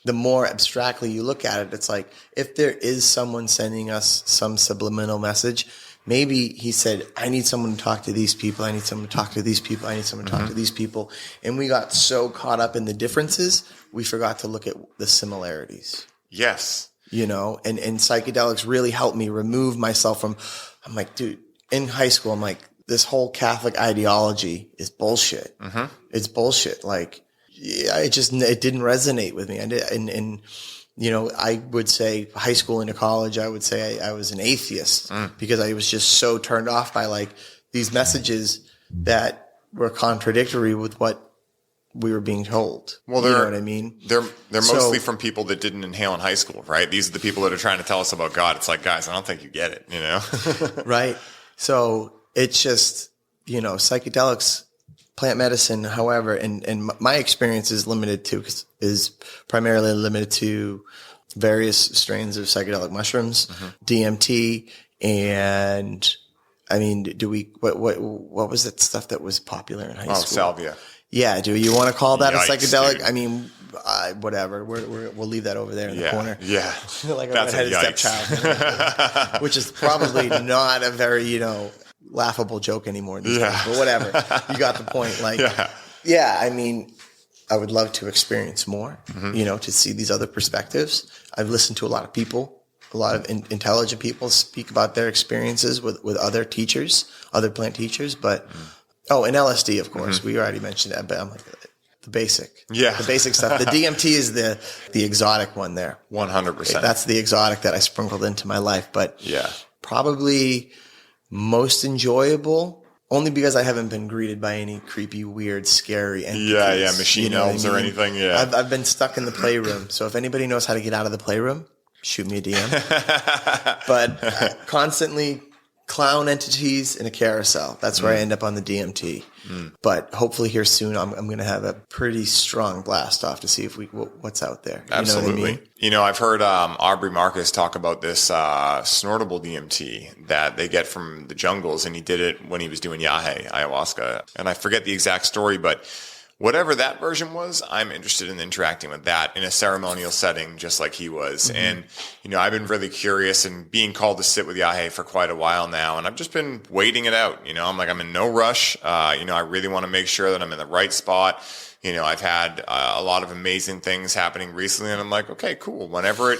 Speaker 2: the more abstractly you look at it, it's like, if there is someone sending us some subliminal message, maybe he said, I need someone to talk to these people. I need someone to talk to these people. I need someone to talk to these people. And we got so caught up in the differences, we forgot to look at the similarities.
Speaker 1: Yes.
Speaker 2: You know, and psychedelics really helped me remove myself from, I'm like, dude, in high school, I'm like, this whole Catholic ideology is bullshit.
Speaker 1: Mm-hmm.
Speaker 2: It's bullshit. Like, yeah, it didn't resonate with me. And you know, I would say high school into college, I would say I was an atheist because I was just so turned off by like these messages that were contradictory with what we were being told. Well, you know what I mean?
Speaker 1: They're mostly from people that didn't inhale in high school, right? These are the people that are trying to tell us about God. It's like, guys, I don't think you get it, you know?
Speaker 2: Right. So it's just, you know, psychedelics, plant medicine, however, and my experience is primarily limited to various strains of psychedelic mushrooms, DMT, and I mean, what was that stuff that was popular in high school?
Speaker 1: Salvia.
Speaker 2: Yeah. Do you want to call that
Speaker 1: Yikes,
Speaker 2: a psychedelic?
Speaker 1: dude.
Speaker 2: I mean, whatever. We'll leave that over there in the corner.
Speaker 1: Yeah.
Speaker 2: Like
Speaker 1: That's
Speaker 2: a redheaded stepchild, which is probably not a very, you know, laughable joke anymore these days, but whatever. You got the point. Like, yeah, I mean, I would love to experience more, you know, to see these other perspectives. I've listened to a lot of people, a lot of intelligent people speak about their experiences with other teachers, other plant teachers, but, and LSD, of course, we already mentioned that, but I'm like, the basic stuff. The DMT is the exotic one there.
Speaker 1: 100%.
Speaker 2: That's the exotic that I sprinkled into my life, but probably most enjoyable only because I haven't been greeted by any creepy, weird, scary entities.
Speaker 1: Machine elves or anything.
Speaker 2: I've been stuck in the playroom. So if anybody knows how to get out of the playroom, shoot me a DM. But constantly clown entities in a carousel. That's where I end up on the DMT. But hopefully here soon, I'm going to have a pretty strong blast off to see if what's out there.
Speaker 1: Absolutely.
Speaker 2: You know what I mean?
Speaker 1: You know, I've heard Aubrey Marcus talk about this snortable DMT that they get from the jungles, and he did it when he was doing Yahe, ayahuasca. And I forget the exact story, but whatever that version was, I'm interested in interacting with that in a ceremonial setting, just like he was. And, you know, I've been really curious and being called to sit with Yahe for quite a while now. And I've just been waiting it out. You know, I'm in no rush. You know, I really want to make sure that I'm in the right spot. You know, I've had a lot of amazing things happening recently, and I'm like, okay, cool. Whenever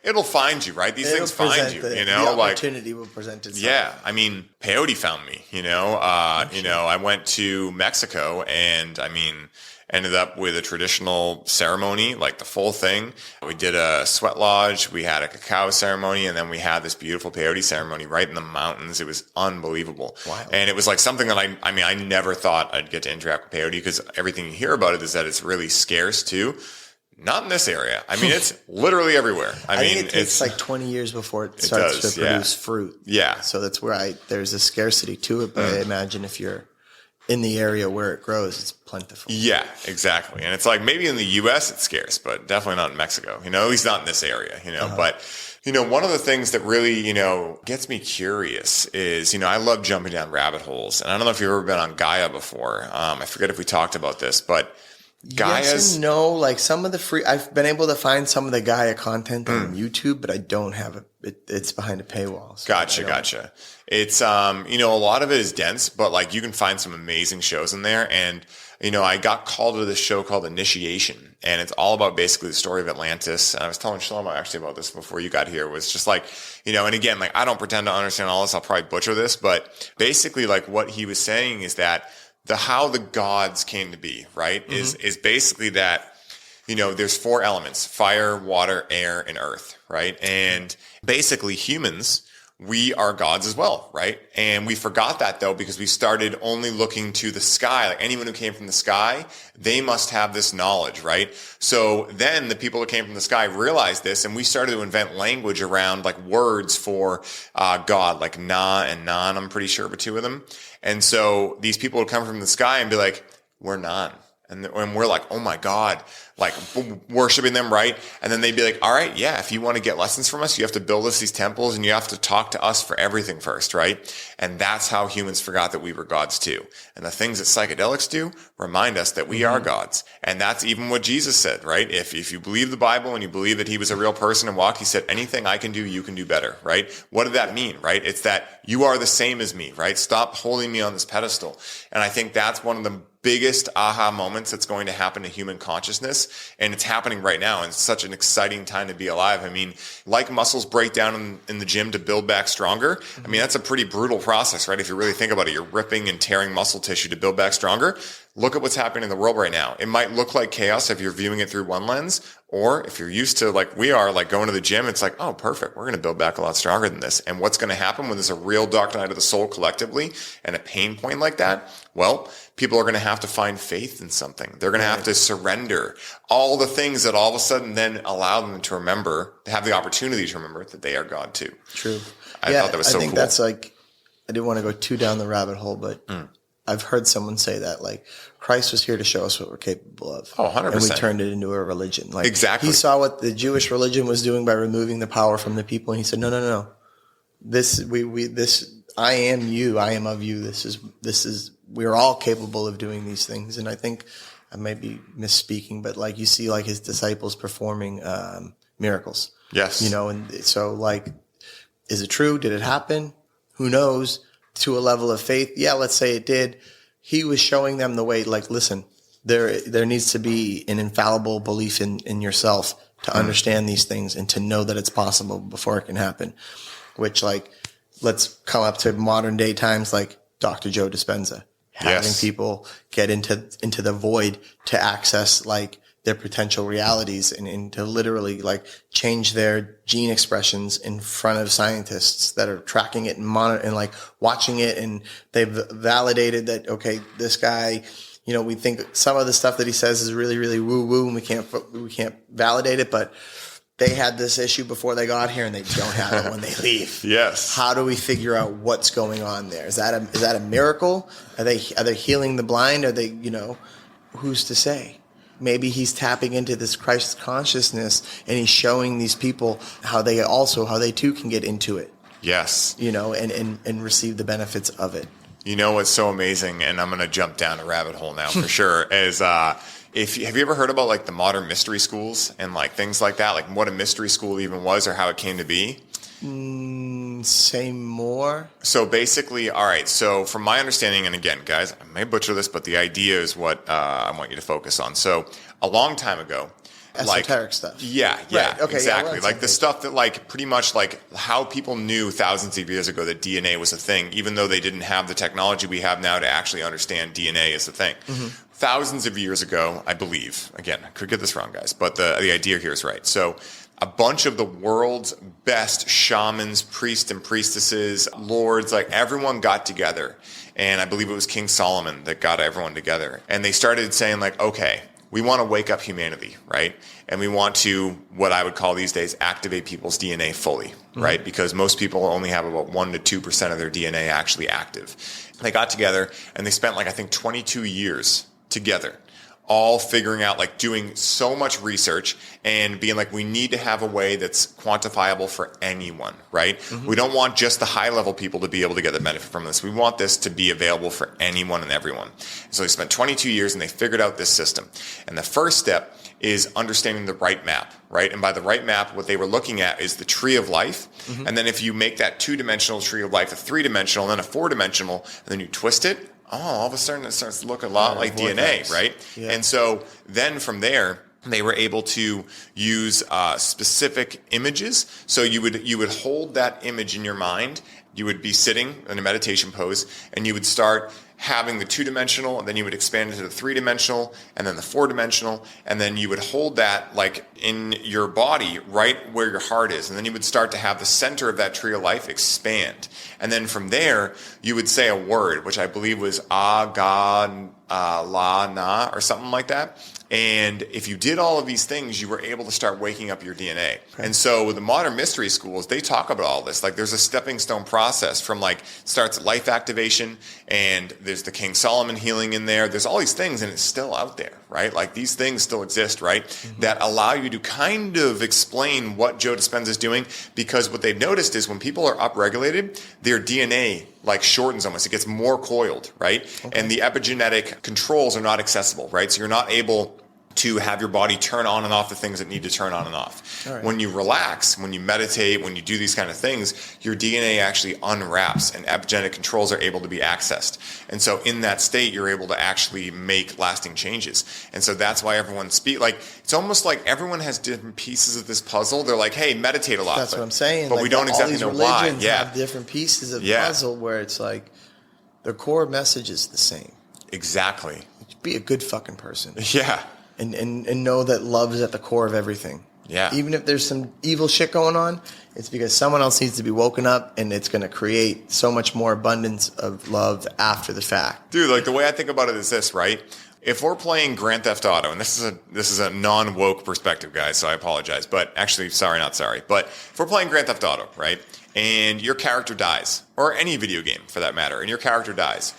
Speaker 1: it'll find you, right? These things find you, you know,
Speaker 2: the opportunity will present itself.
Speaker 1: Yeah. I mean, peyote found me, you know, you know, I went to Mexico and ended up with a traditional ceremony, like the full thing. We did a sweat lodge, we had a cacao ceremony, and then we had this beautiful peyote ceremony right in the mountains. It was unbelievable. Wow. And it was like something that I never thought I'd get to interact with peyote, because everything you hear about it is that it's really scarce too. Not in this area. I mean, it's literally everywhere. I mean,
Speaker 2: think it takes like 20 years before it starts to produce fruit.
Speaker 1: Yeah.
Speaker 2: So that's where there's a scarcity to it, but I imagine if you're in the area where it grows, it's plentiful. Yeah,
Speaker 1: exactly. And it's like maybe in the U.S. it's scarce, but definitely not in Mexico, you know, at least not in this area, you know. But, you know, one of the things that really, you know, gets me curious is, you know, I love jumping down rabbit holes. And I don't know if you've ever been on Gaia before. I forget if we talked about this, but Gaia's...
Speaker 2: Yes and no. Like some of the I've been able to find some of the Gaia content on YouTube, but I don't have it's behind a paywall. So
Speaker 1: Gotcha. It's, you know, a lot of it is dense, but like you can find some amazing shows in there. And, you know, I got called to this show called Initiation, and it's all about basically the story of Atlantis. And I was telling Shlomo actually about this before you got here. It was just like, you know, and again, like I don't pretend to understand all this. I'll probably butcher this, but basically like what he was saying is that how the gods came to be, right, is basically that, you know, there's 4 elements: fire, water, air, and earth, right? And basically humans, we are gods as well, right? And we forgot that though, because we started only looking to the sky. Like anyone who came from the sky, they must have this knowledge, right? So then the people that came from the sky realized this, and we started to invent language around like words for God, like Na and Nan, I'm pretty sure, but 2 of them. And so these people would come from the sky and be like, we're Nan. And we're like, oh my God, like worshiping them, right? And then they'd be like, all right, yeah, if you want to get lessons from us, you have to build us these temples and you have to talk to us for everything first, right? And that's how humans forgot that we were gods too. And the things that psychedelics do remind us that we are gods. And that's even what Jesus said, right? If you believe the Bible and you believe that he was a real person and walked, he said, anything I can do, you can do better, right? What did that mean, right? It's that you are the same as me, right? Stop holding me on this pedestal. And I think that's one of the biggest aha moments that's going to happen to human consciousness. And it's happening right now. And it's such an exciting time to be alive. I mean, like muscles break down in the gym to build back stronger. I mean, that's a pretty brutal process, right? If you really think about it, you're ripping and tearing muscle tissue to build back stronger. Look at what's happening in the world right now. It might look like chaos if you're viewing it through one lens, or if you're used to, like we are, like going to the gym, it's like, oh, perfect. We're going to build back a lot stronger than this. And what's going to happen when there's a real dark night of the soul collectively and a pain point like that? Well, people are going to have to find faith in something. They're going to have to surrender all the things that all of a sudden then allow them to remember, to have the opportunity to remember that they are God too.
Speaker 2: True.
Speaker 1: I thought that was so cool.
Speaker 2: I think that's like, I didn't want to go too down the rabbit hole, but I've heard someone say that, like, Christ was here to show us what we're capable of.
Speaker 1: Oh, 100%.
Speaker 2: And we turned it into a religion. Like,
Speaker 1: exactly.
Speaker 2: He saw what the Jewish religion was doing by removing the power from the people, and he said, no. I am you. I am of you. We're all capable of doing these things. And I think I may be misspeaking, but like you see like his disciples performing miracles.
Speaker 1: Yes.
Speaker 2: You know, and so like, is it true? Did it happen? Who knows? To a level of faith. Yeah, let's say it did. He was showing them the way, like, listen, there needs to be an infallible belief in yourself to understand these things and to know that it's possible before it can happen. Which, like, let's come up to modern day times, like Dr. Joe Dispenza, having people get into the void to access like their potential realities and to literally like change their gene expressions in front of scientists that are tracking it and monitor and like watching it. And they've validated that, okay, this guy, you know, we think some of the stuff that he says is really, really woo woo and we can't validate it, but they had this issue before they got here and they don't have it when they leave.
Speaker 1: Yes.
Speaker 2: How do we figure out what's going on there? Is that a miracle? Are they healing the blind? Are they, you know, who's to say? Maybe he's tapping into this Christ consciousness and he's showing these people how they too can get into it.
Speaker 1: Yes.
Speaker 2: You know, and receive the benefits of it.
Speaker 1: You know what's so amazing, and I'm going to jump down a rabbit hole now for sure, is have you ever heard about like the modern mystery schools and like things like that? Like what a mystery school even was or how it came to be?
Speaker 2: Say more. So
Speaker 1: basically, all right. So from my understanding, and again, guys, I may butcher this, but the idea is what I want you to focus on. So a long time ago,
Speaker 2: esoteric stuff.
Speaker 1: Yeah,
Speaker 2: right. Okay,
Speaker 1: exactly.
Speaker 2: Yeah,
Speaker 1: like the stuff that like pretty much like how people knew thousands of years ago that DNA was a thing, even though they didn't have the technology we have now to actually understand DNA as a thing. Mm-hmm. Thousands of years ago, I believe, again, I could get this wrong, guys, but the idea here is right. So a bunch of the world's best shamans, priests and priestesses, lords, like everyone got together. And I believe it was King Solomon that got everyone together. And they started saying like, okay, we want to wake up humanity, right? And we want to, what I would call these days, activate people's DNA fully, right? Because most people only have about 1% to 2% of their DNA actually active. They got together and they spent like, I think 22 years together, all figuring out, like doing so much research and being like, we need to have a way that's quantifiable for anyone, right? Mm-hmm. We don't want just the high level people to be able to get the benefit from this. We want this to be available for anyone and everyone. So they spent 22 years and they figured out this system. And the first step is understanding the right map, right? And by the right map, what they were looking at is the tree of life. Mm-hmm. And then if you make that 2-dimensional tree of life a 3-dimensional and then a 4-dimensional, and then you twist it, all of a sudden it starts to look a lot like DNA, right? Yeah. And so then from there, they were able to use specific images. So you would hold that image in your mind. You would be sitting in a meditation pose, and you would start having the 2-dimensional, and then you would expand into the 3-dimensional, and then the 4-dimensional, and then you would hold that like in your body right where your heart is, and then you would start to have the center of that tree of life expand. And then from there, you would say a word, which I believe was La Na or something like that. And if you did all of these things, you were able to start waking up your DNA. Okay. And so with the modern mystery schools, they talk about all this. Like there's a stepping stone process from like starts life activation, and there's the King Solomon healing in there. There's all these things, and it's still out there, right? Like these things still exist, right? Mm-hmm. That allow you to kind of explain what Joe Dispenza is doing, because what they've noticed is when people are upregulated, their DNA like shortens almost. It gets more coiled, right? Okay. And the epigenetic controls are not accessible, right? So you're not able to have your body turn on and off the things that need to turn on and off. Right. When you relax, when you meditate, when you do these kind of things, your DNA actually unwraps and epigenetic controls are able to be accessed. And so in that state, you're able to actually make lasting changes. And so that's why everyone it's almost like everyone has different pieces of this puzzle. They're like, hey, meditate a lot.
Speaker 2: That's what I'm saying.
Speaker 1: But we don't exactly know why.
Speaker 2: All these religions have different pieces of the puzzle where it's like the core message is the same.
Speaker 1: Exactly.
Speaker 2: Be a good fucking person.
Speaker 1: Yeah.
Speaker 2: And know that love is at the core of everything.
Speaker 1: Yeah.
Speaker 2: Even if there's some evil shit going on, it's because someone else needs to be woken up, and it's going to create so much more abundance of love after the fact.
Speaker 1: Dude, like the way I think about it is this, right? If we're playing Grand Theft Auto, and this is a non-woke perspective, guys, so I apologize. But actually, sorry, not sorry. But if we're playing Grand Theft Auto, right, and your character dies, or any video game for that matter, and your character dies,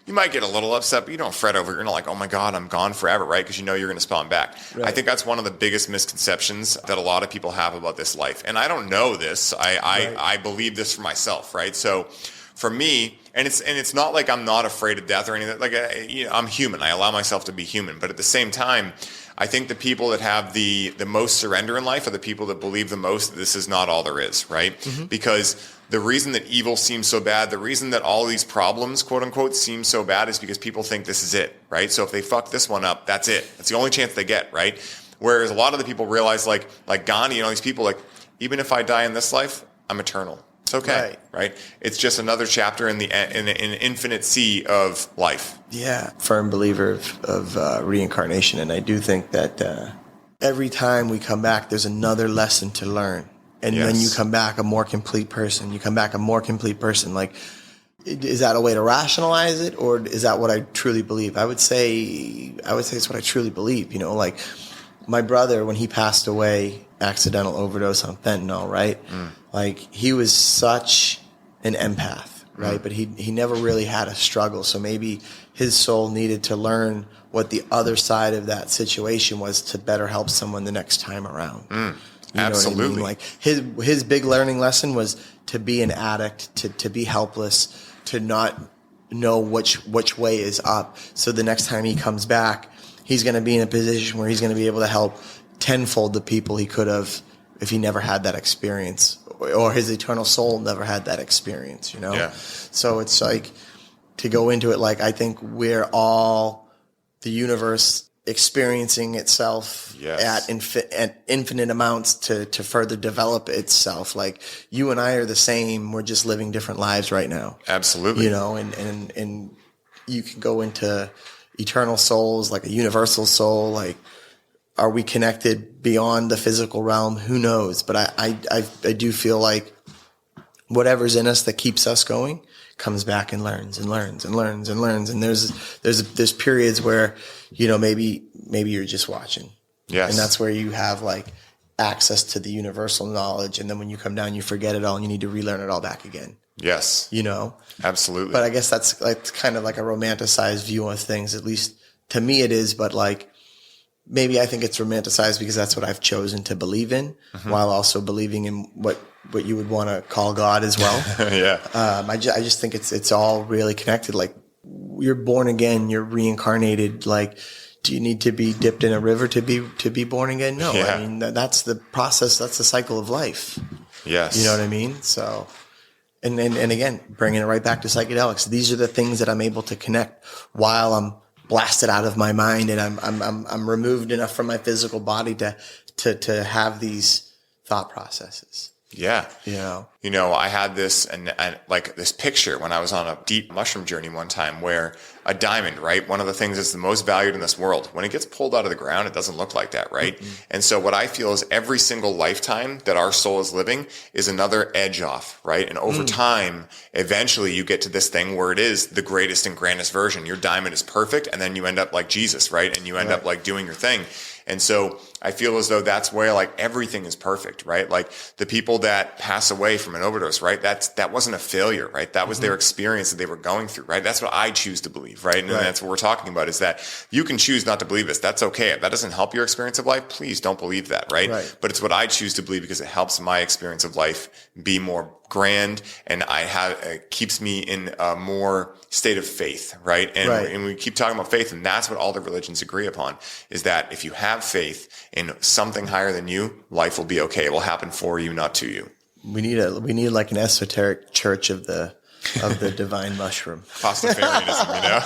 Speaker 1: you might get a little upset, but you don't fret over it. You're not like, oh my God, I'm gone forever, right? Because you know you're going to spawn back. Right. I think that's one of the biggest misconceptions that a lot of people have about this life. And I don't know this. I believe this for myself, right? So for me, and it's not like I'm not afraid of death or anything. Like I'm human. I allow myself to be human. But at the same time, I think the people that have the most surrender in life are the people that believe the most that this is not all there is, right? Mm-hmm. Because the reason that evil seems so bad, the reason that all these problems, quote unquote, seem so bad is because people think this is it, right? So if they fuck this one up, that's it. That's the only chance they get, right? Whereas a lot of the people realize, like Gandhi and all these people, like, even if I die in this life, I'm eternal. It's okay, right? It's just another chapter in an infinite sea of life.
Speaker 2: Yeah, firm believer of reincarnation, and I do think that every time we come back, there's another lesson to learn. And then you come back a more complete person. Like, is that a way to rationalize it, or is that what I truly believe? I would say it's what I truly believe. You know, like my brother, when he passed away, accidental overdose on fentanyl, right? Like, he was such an empath, right? But he never really had a struggle. So maybe his soul needed to learn what the other side of that situation was to better help someone the next time around. You know
Speaker 1: Absolutely.
Speaker 2: What I mean? Like his big learning lesson was to be an addict, to be helpless, to not know which way is up. So the next time he comes back, he's going to be in a position where he's going to be able to help tenfold the people he could have if he never had that experience, or his eternal soul never had that experience, you know?
Speaker 1: Yeah.
Speaker 2: So it's like, to go into it, like, I think we're all the universe experiencing itself at infinite amounts to further develop itself. Like, you and I are the same. We're just living different lives right now.
Speaker 1: Absolutely.
Speaker 2: You know, and you can go into eternal souls, like a universal soul. Like, are we connected beyond the physical realm? Who knows? But I do feel like whatever's in us that keeps us going comes back and learns and learns and learns and learns. And there's periods where, you know, maybe you're just watching. Yes. And that's where you have like access to the universal knowledge. And then when you come down, you forget it all and you need to relearn it all back again.
Speaker 1: Yes.
Speaker 2: You know?
Speaker 1: Absolutely.
Speaker 2: But I guess that's like kind of like a romanticized view of things. At least to me it is, but like, maybe I think it's romanticized because that's what I've chosen to believe in, while also believing in what you would want to call God as well.
Speaker 1: Yeah.
Speaker 2: I just think it's all really connected. Like, you're born again, you're reincarnated. Like, do you need to be dipped in a river to be born again? No. Yeah. I mean, that's the process. That's the cycle of life.
Speaker 1: Yes.
Speaker 2: You know what I mean? So, and again, bringing it right back to psychedelics. These are the things that I'm able to connect while I'm blasted out of my mind and I'm removed enough from my physical body to have these thought processes.
Speaker 1: Yeah.
Speaker 2: You know,
Speaker 1: I had this and like this picture when I was on a deep mushroom journey one time, where a diamond, right? One of the things that's the most valued in this world, when it gets pulled out of the ground, it doesn't look like that, right? Mm-hmm. And so what I feel is every single lifetime that our soul is living is another edge off, right? And over time, eventually you get to this thing where it is the greatest and grandest version. Your diamond is perfect. And then you end up like Jesus, right? And you end up like doing your thing. And so I feel as though that's where like everything is perfect, right? Like the people that pass away from an overdose, right? That wasn't a failure, right? That was their experience that they were going through, right? That's what I choose to believe, right? And that's what we're talking about, is that you can choose not to believe this. That's okay. If that doesn't help your experience of life, please don't believe that, right? But it's what I choose to believe because it helps my experience of life be more grand, and it keeps me in a more state of faith, right? And we keep talking about faith, and that's what all the religions agree upon, is that if you have faith in something higher than you, life will be okay. It will happen for you, not to you.
Speaker 2: We need like an esoteric church of the divine mushroom.
Speaker 1: Pastafarianism, you know?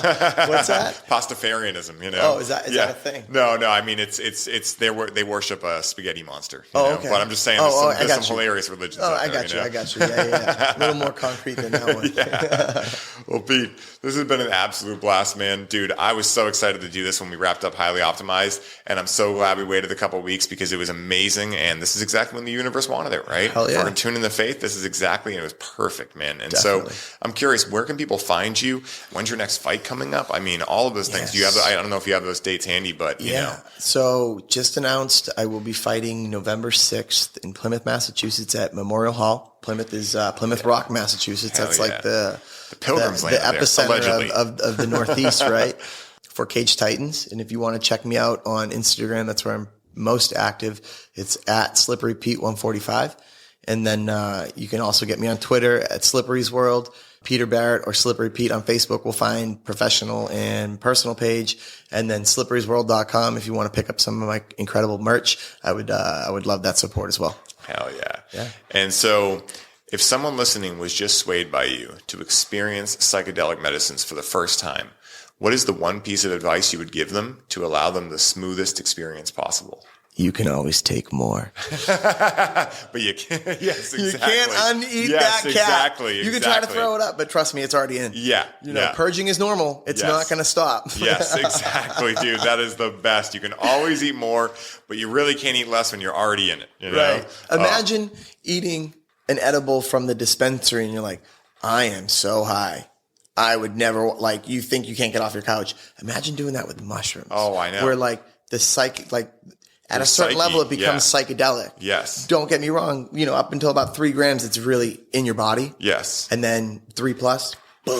Speaker 2: What's that?
Speaker 1: Pastafarianism, you know?
Speaker 2: Oh, is that a thing?
Speaker 1: No, I mean, they worship a spaghetti monster. You know?
Speaker 2: Okay.
Speaker 1: But I'm just saying there's some hilarious religions out there.
Speaker 2: I got you. Yeah. A little more concrete than that one.
Speaker 1: Yeah. Well, Pete, this has been an absolute blast, man. Dude, I was so excited to do this when we wrapped up Highly Optimized, and I'm so glad we waited a couple of weeks because it was amazing, and this is exactly when the universe wanted it, right?
Speaker 2: Hell yeah.
Speaker 1: If we're in tune in the faith, this is exactly, and it was perfect, man. And
Speaker 2: Definitely.
Speaker 1: So I'm curious, where can people find you? When's your next fight coming up? I mean, all of those things.
Speaker 2: Yes.
Speaker 1: Do you have? I don't know if you have those dates handy, but you know.
Speaker 2: So just announced, I will be fighting November 6th in Plymouth, Massachusetts at Memorial Hall. Plymouth is Plymouth Rock, Massachusetts.
Speaker 1: Hell
Speaker 2: That's
Speaker 1: yeah.
Speaker 2: like the
Speaker 1: Pilgrims
Speaker 2: the
Speaker 1: land
Speaker 2: epicenter of the Northeast, right? For Cage Titans. And if you want to check me out on Instagram, that's where I'm most active. It's at SlipperyPete145. And then you can also get me on Twitter at Slippery's World. Peter Barrett or Slippery Pete on Facebook will find professional and personal page. And then slipperysworld.com if you want to pick up some of my incredible merch. I would love that support as well.
Speaker 1: Hell yeah.
Speaker 2: Yeah.
Speaker 1: And so if someone listening was just swayed by you to experience psychedelic medicines for the first time, what is the one piece of advice you would give them to allow them the smoothest experience possible?
Speaker 2: You can always take more.
Speaker 1: But you can't, yes, exactly.
Speaker 2: You can't uneat that cat.
Speaker 1: Exactly.
Speaker 2: You can try to throw it up, but trust me, it's already in.
Speaker 1: Yeah.
Speaker 2: Purging is normal. It's not going to stop.
Speaker 1: Yes, exactly, dude. That is the best. You can always eat more, but you really can't eat less when you're already in it. You know?
Speaker 2: Right. Imagine eating an edible from the dispensary and you're like, I am so high. I would never, like, you think you can't get off your couch. Imagine doing that with mushrooms.
Speaker 1: Oh, I know.
Speaker 2: Where like at a certain level, it becomes psychedelic.
Speaker 1: Yes.
Speaker 2: Don't get me wrong. Up until about 3 grams, it's really in your body.
Speaker 1: Yes.
Speaker 2: And then 3+, boom.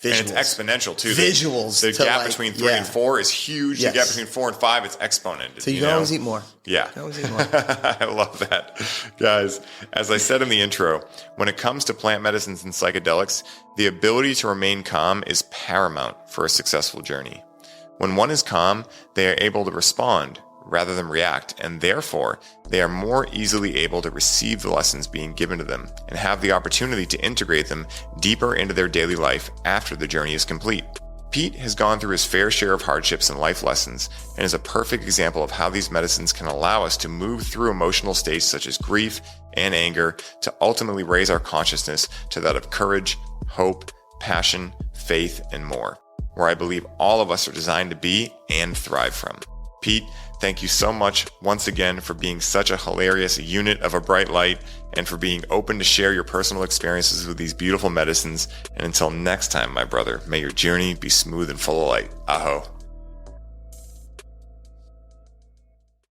Speaker 2: Visuals.
Speaker 1: And it's exponential too.
Speaker 2: Visuals.
Speaker 1: The gap between 3 and 4 is huge.
Speaker 2: Yes.
Speaker 1: The gap between 4 and 5 is exponented.
Speaker 2: So you can always eat more.
Speaker 1: Yeah.
Speaker 2: You can always eat more.
Speaker 1: I love that. Guys, as I said in the intro, when it comes to plant medicines and psychedelics, the ability to remain calm is paramount for a successful journey. When one is calm, they are able to respond rather than react, and therefore they are more easily able to receive the lessons being given to them and have the opportunity to integrate them deeper into their daily life after the journey is complete. Pete has gone through his fair share of hardships and life lessons and is a perfect example of how these medicines can allow us to move through emotional states such as grief and anger to ultimately raise our consciousness to that of courage, hope, passion, faith, and more, where I believe all of us are designed to be and thrive from. Pete, thank you so much once again for being such a hilarious unit of a bright light and for being open to share your personal experiences with these beautiful medicines. And until next time, my brother, may your journey be smooth and full of light. Aho.